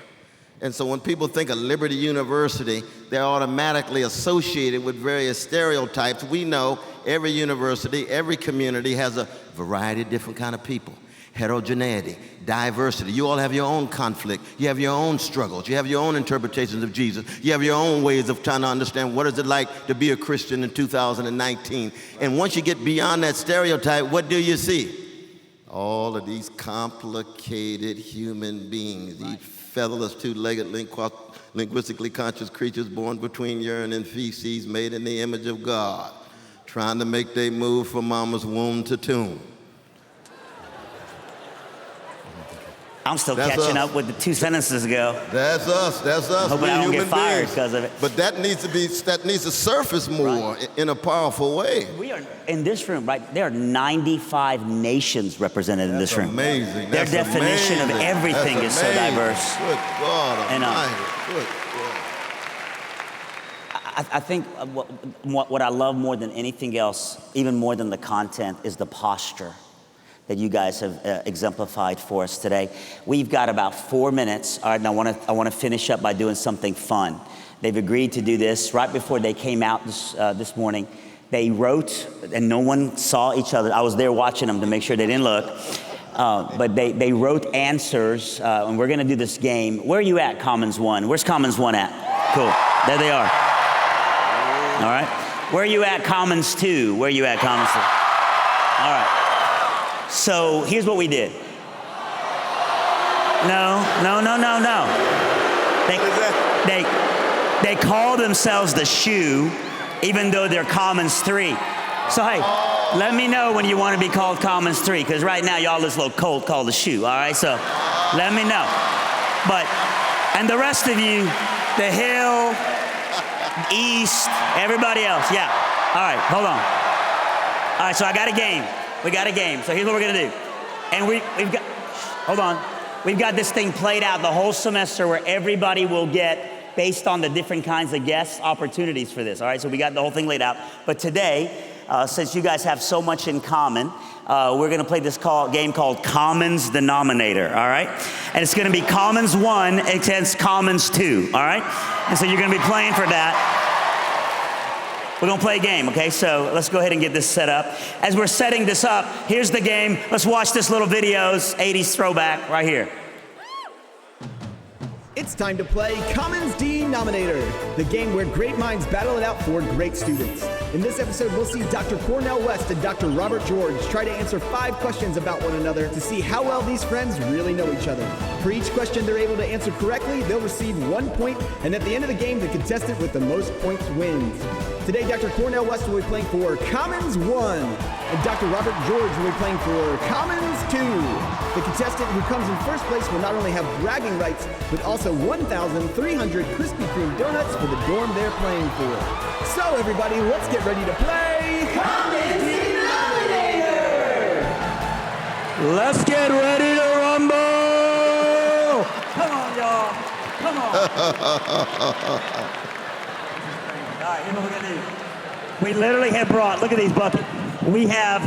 And so when people think of Liberty University, they're automatically associated with various stereotypes. We know every university, every community has a variety of different kind of people. Heterogeneity, diversity. You all have your own conflict. You have your own struggles. You have your own interpretations of Jesus. You have your own ways of trying to understand what is it like to be a Christian in 2019. And once you get beyond that stereotype, what do you see? All of these complicated human beings, these featherless, two-legged, linguistically conscious creatures born between urine and feces, made in the image of God, trying to make their move from mama's womb to tomb. I'm still catching up with the 2 sentences ago. That's us. Hoping I don't get fired because of it. But that needs to surface more in a powerful way. We are in this room, right? There are 95 nations represented in this room. Amazing. Their definition of everything is so diverse. Good God Almighty. Good God. I think what I love more than anything else, even more than the content, is the posture that you guys have exemplified for us today. We've got about 4 minutes. All right, and I want to finish up by doing something fun. They've agreed to do this right before they came out this morning. They wrote, and no one saw each other. I was there watching them to make sure they didn't look. But they wrote answers, and we're going to do this game. Where are you at, Commons 1? Where's Commons 1 at? Cool. There they are. All right. Where are you at, Commons 2? Where are you at, Commons 2? All right. So here's what we did. No. They call themselves the Shoe, even though they're Commons 3. So hey, let me know when you want to be called Commons 3, because right now y'all this little cult called the Shoe. All right, so let me know. But and the rest of you, the Hill, East, everybody else, yeah. All right, hold on. All right, so I got a game. We got a game, so here's what we're gonna do. And we've got, hold on. We've got this thing played out the whole semester where everybody will get, based on the different kinds of guests, opportunities for this, all right? So we got the whole thing laid out. But today, since you guys have so much in common, we're going to play this game called Commons Denominator, all right? And it's going to be Commons 1 against Commons 2, all right? And so you're going to be playing for that. We're going to play a game, okay? So let's go ahead and get this set up. As we're setting this up, here's the game. Let's watch this little video's 80s throwback right here. It's time to play Commons Denominator, the game where great minds battle it out for great students. In this episode, we'll see Dr. Cornel West and Dr. Robert George try to answer 5 questions about one another to see how well these friends really know each other. For each question they're able to answer correctly, they'll receive 1 point, and at the end of the game, the contestant with the most points wins. Today, Dr. Cornel West will be playing for Commons 1, and Dr. Robert George will be playing for Commons 2. The contestant who comes in first place will not only have bragging rights, but also 1,300 Krispy Kreme donuts for the dorm they're playing for. So everybody, let's get ready to play Commons Denominator! Let's get ready to rumble! Come on, y'all. Come on. All right, here's what we're going to do. We literally have brought, look at these buckets. We have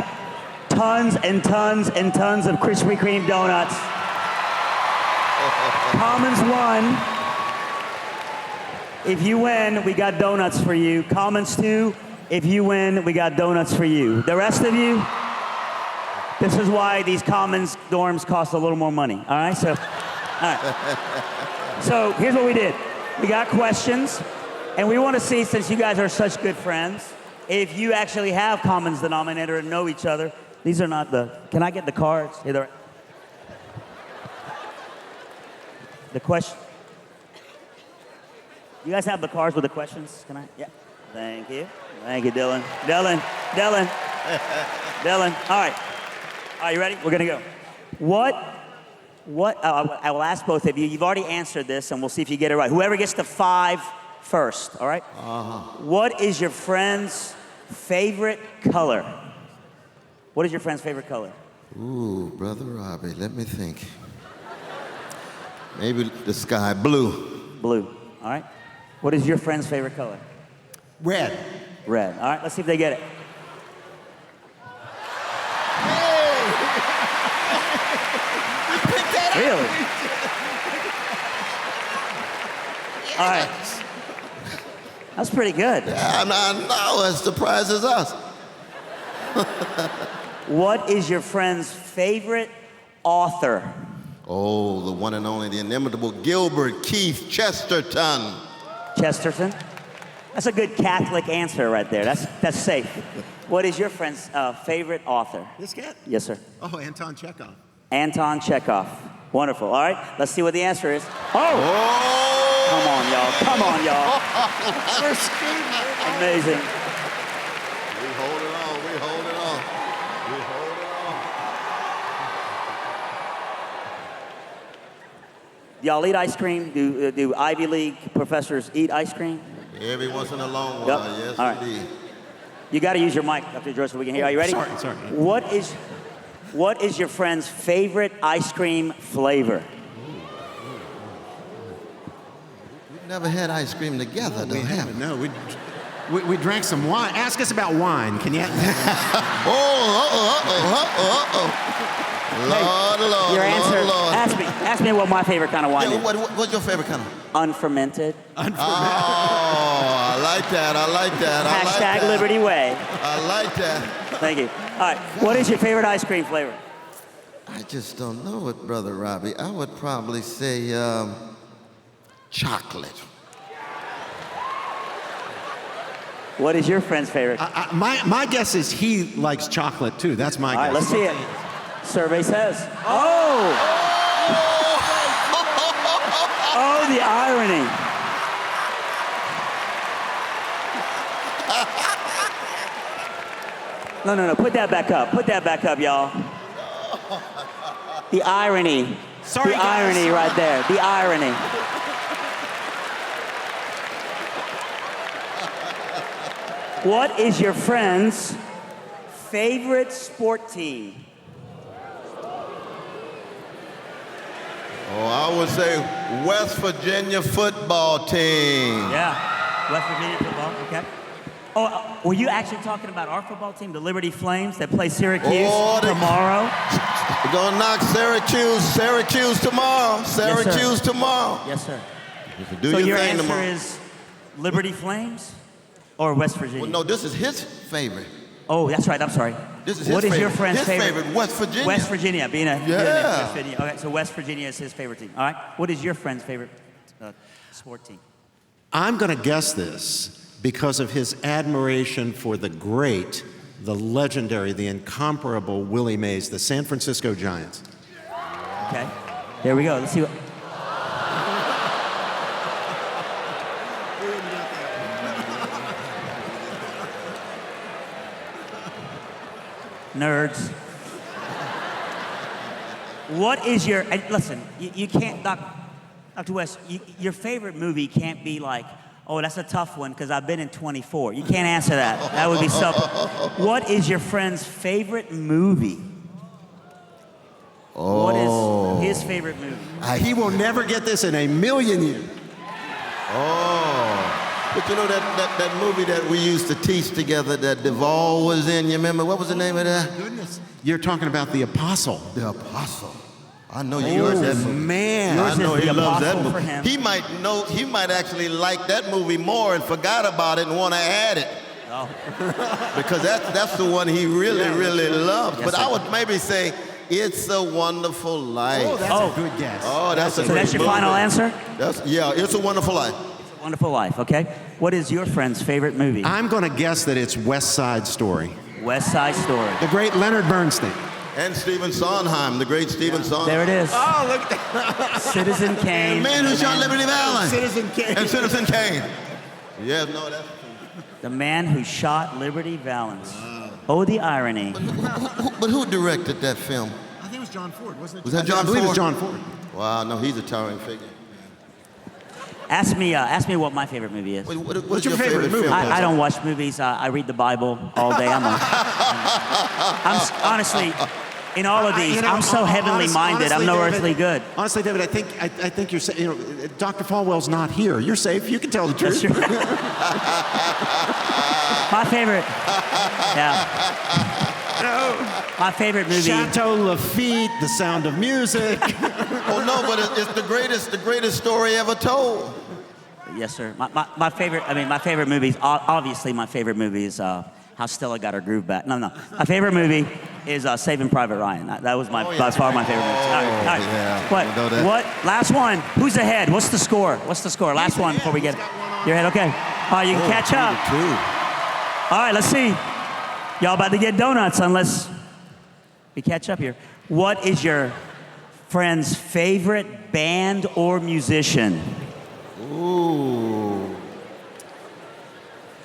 tons and tons and tons of Krispy Kreme donuts. Commons 1. If you win, we got donuts for you. Commons 2. If you win, we got donuts for you. The rest of you, this is why these Commons dorms cost a little more money. All right, so, all right. So here's what we did. We got questions, and we want to see, since you guys are such good friends, if you actually have Commons Denominator and know each other. These are not the, can I get the cards? Either. The question. You guys have the cards with the questions? Can I? Yeah. Thank you. Thank you, Dylan. Dylan. All right. Are you ready? We're going to go. I will ask both of you. You've already answered this, and we'll see if you get it right. Whoever gets to 5 first, all right? What is your friend's favorite color? What is your friend's favorite color? Ooh, Brother Robbie, let me think. Maybe the sky blue. Blue, all right. What is your friend's favorite color? Red. Red, all right, let's see if they get it. Really? All right. That's pretty good. Yeah, no, it surprises us. What is your friend's favorite author? Oh, the one and only, the inimitable Gilbert Keith Chesterton. Chesterton? That's a good Catholic answer right there. That's safe. What is your friend's favorite author? This kid? Yes, sir. Oh, Anton Chekhov. Anton Chekhov. Wonderful. All right, let's see what the answer is. Oh! Come on, y'all. Come on, y'all. Amazing. We hold it on. We hold it on. We hold it on. Y'all eat ice cream? Do Ivy League professors eat ice cream? Every once in a long while, Yep. yes, All right. indeed. You got to use your mic, Dr. George, so we can hear. Are you ready? Sorry. What is your friend's favorite ice cream flavor? We've never had ice cream together, though, have we? No, we drank some wine. Ask us about wine. Can you? Lord, Your answer. Lord. Ask me what my favorite kind of wine Yeah, is. what's your favorite kind of? Unfermented. Oh, I like that. I like that. I like Hashtag that. Liberty Way. I like that. Thank you. All right. What is your favorite ice cream flavor? I just don't know it, Brother Robbie. I would probably say chocolate. What is your friend's favorite? My guess is he likes chocolate too. That's my guess. All right, let's see it. Survey says. Oh, the irony. No. Put that back up. Put that back up, y'all. The irony. Sorry, the guys. irony right there. The irony. What is your friend's favorite sport team? Oh, I would say West Virginia football team. Yeah, West Virginia football, okay. were you actually talking about our football team, the Liberty Flames, that play Syracuse tomorrow? We're going to knock Syracuse tomorrow. Syracuse tomorrow. Yes, sir. Do so your thing answer tomorrow. is Liberty Flames or West Virginia? Well, no, this is his favorite. Oh, that's right. I'm sorry. This is his what is favorite. your friend's his favorite? West Virginia. West Virginia, being a Yeah. Virginia. Okay, so West Virginia is his favorite team. All right. What is your friend's favorite sport team? I'm going to guess this because of his admiration for the great, the legendary, the incomparable Willie Mays, the San Francisco Giants. Okay. There we go. Let's see what. Nerds. What is your, and listen, you can't, Dr. West, your favorite movie can't be like, oh, that's a tough one because I've been in 24. You can't answer that. That would be so. What is your friend's favorite movie? What is his favorite movie? He will never get this in a million years. But you know that movie that we used to teach together that Duvall was in, you remember? What was the name of that? Goodness. You're talking about The Apostle. The Apostle. I know you heard that movie. Man. I know he loves that Apostle for movie. him. He might actually like that movie more and forgot about it and want to add it. Oh. Because that's the one he really loves. Yes, but sir. I would maybe say It's a Wonderful Life. Oh, that's a good guess. Oh, that's a So great that's your movie. final answer? Yeah, It's a Wonderful Life. It's a Wonderful Life, okay. What is your friend's favorite movie? I'm going to guess that it's West Side Story. West Side Story. The great Leonard Bernstein. And Stephen Sondheim, the great Stephen Sondheim. There it is. Oh, look at that. Citizen Kane. The man who shot Liberty Valance. Citizen Kane. And Citizen Kane. Yes, no, that's... The man who shot Liberty Valance. Oh, the irony. But who directed that film? I think it was John Ford, wasn't it? Was that John I believe it was Ford? John Ford. Wow, no, he's a towering figure. Ask me what my favorite movie is. What's your favorite movie? I don't watch movies. I read the Bible all day. I'm honestly, in all of these, I'm so heavenly minded. I'm no earthly good. Honestly, David, I think you're saying, Dr. Falwell's not here. You're safe. You can tell the truth. That's true. My favorite. Yeah. My favorite movie. Chateau Lafitte, The Sound of Music. Oh no, but it's the greatest story ever told. Yes, sir. My favorite. I mean, my favorite movies. Obviously, my favorite movie is How Stella Got Her Groove Back. No. My favorite movie is Saving Private Ryan. That was by far my favorite movie. All right. Yeah. What? I know that. What? Last one. Who's ahead? What's the score? Last one before we get. You're ahead. Okay. All right, you can catch up. All right. Let's see. Y'all about to get donuts unless we catch up here. What is your friend's favorite band or musician? Ooh.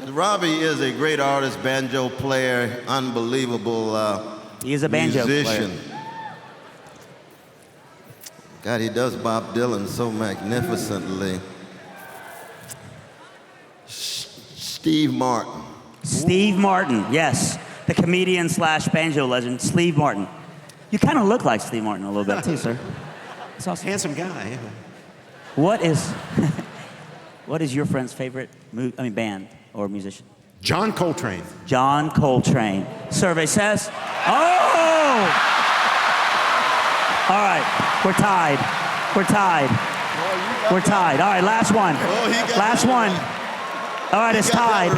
Robbie is a great artist, banjo player, unbelievable He is a banjo musician. player. God, he does Bob Dylan so magnificently. Steve Martin. Steve Martin, yes. The comedian / banjo legend, Steve Martin. You kind of look like Steve Martin a little bit too, sir. That's awesome. Handsome guy. Yeah. What is your friend's favorite band or musician? John Coltrane. John Coltrane. Survey says, oh! All right, we're tied. All right, last one. Last one. All right, it's tied.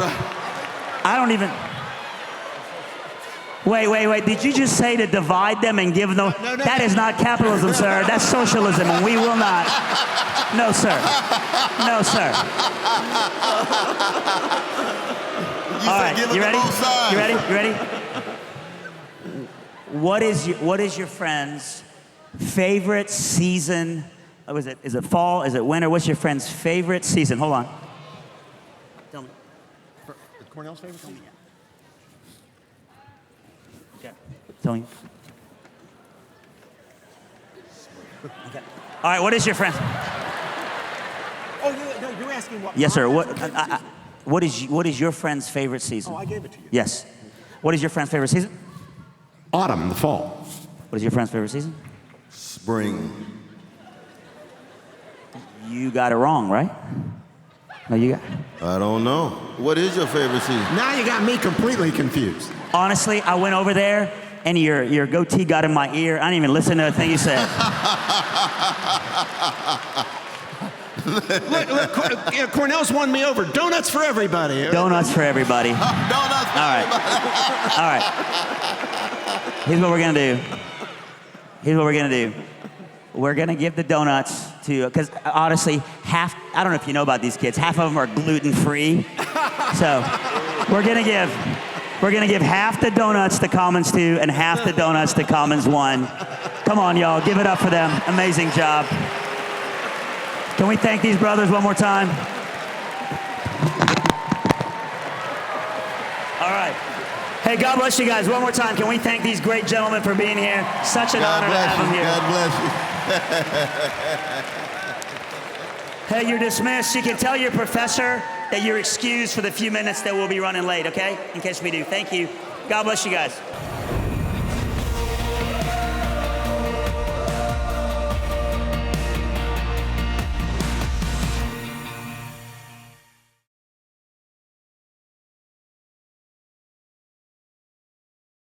I don't even... Wait. Did you just say to divide them and give them? No. That is not capitalism, sir. That's socialism, and we will not. No, sir. All right, you ready? What is your friend's favorite season? Oh, is it fall? Is it winter? What's your friend's favorite season? Hold on. Tell me. Cornel's favorite season? Tell me. Okay. All right, what is your friend? Oh, no, you're asking what? Yes, sir. What is your friend's favorite season? Oh, I gave it to you. Yes. What is your friend's favorite season? Autumn, the fall. What is your friend's favorite season? Spring. You got it wrong, right? No, you got. I don't know. What is your favorite season? Now you got me completely confused. Honestly, I went over there and your goatee got in my ear. I didn't even listen to a thing you said. Look, Cornel's won me over. Donuts for everybody. Donuts for everybody. Donuts for All right. everybody. All right. Here's what we're going to do. Here's what we're going to do. We're going to give the donuts to, because honestly, I don't know if you know about these kids, half of them are gluten-free. So we're going to give half the donuts to Commons 2 and half the donuts to Commons 1. Come on, y'all, give it up for them. Amazing job. Can we thank these brothers one more time? All right. Hey, God bless you guys. One more time. Can we thank these great gentlemen for being here? Such an honor to have them here. God bless you. Hey, you're dismissed. You can tell your professor that you're excused for the few minutes that we'll be running late, okay? In case we do. Thank you. God bless you guys.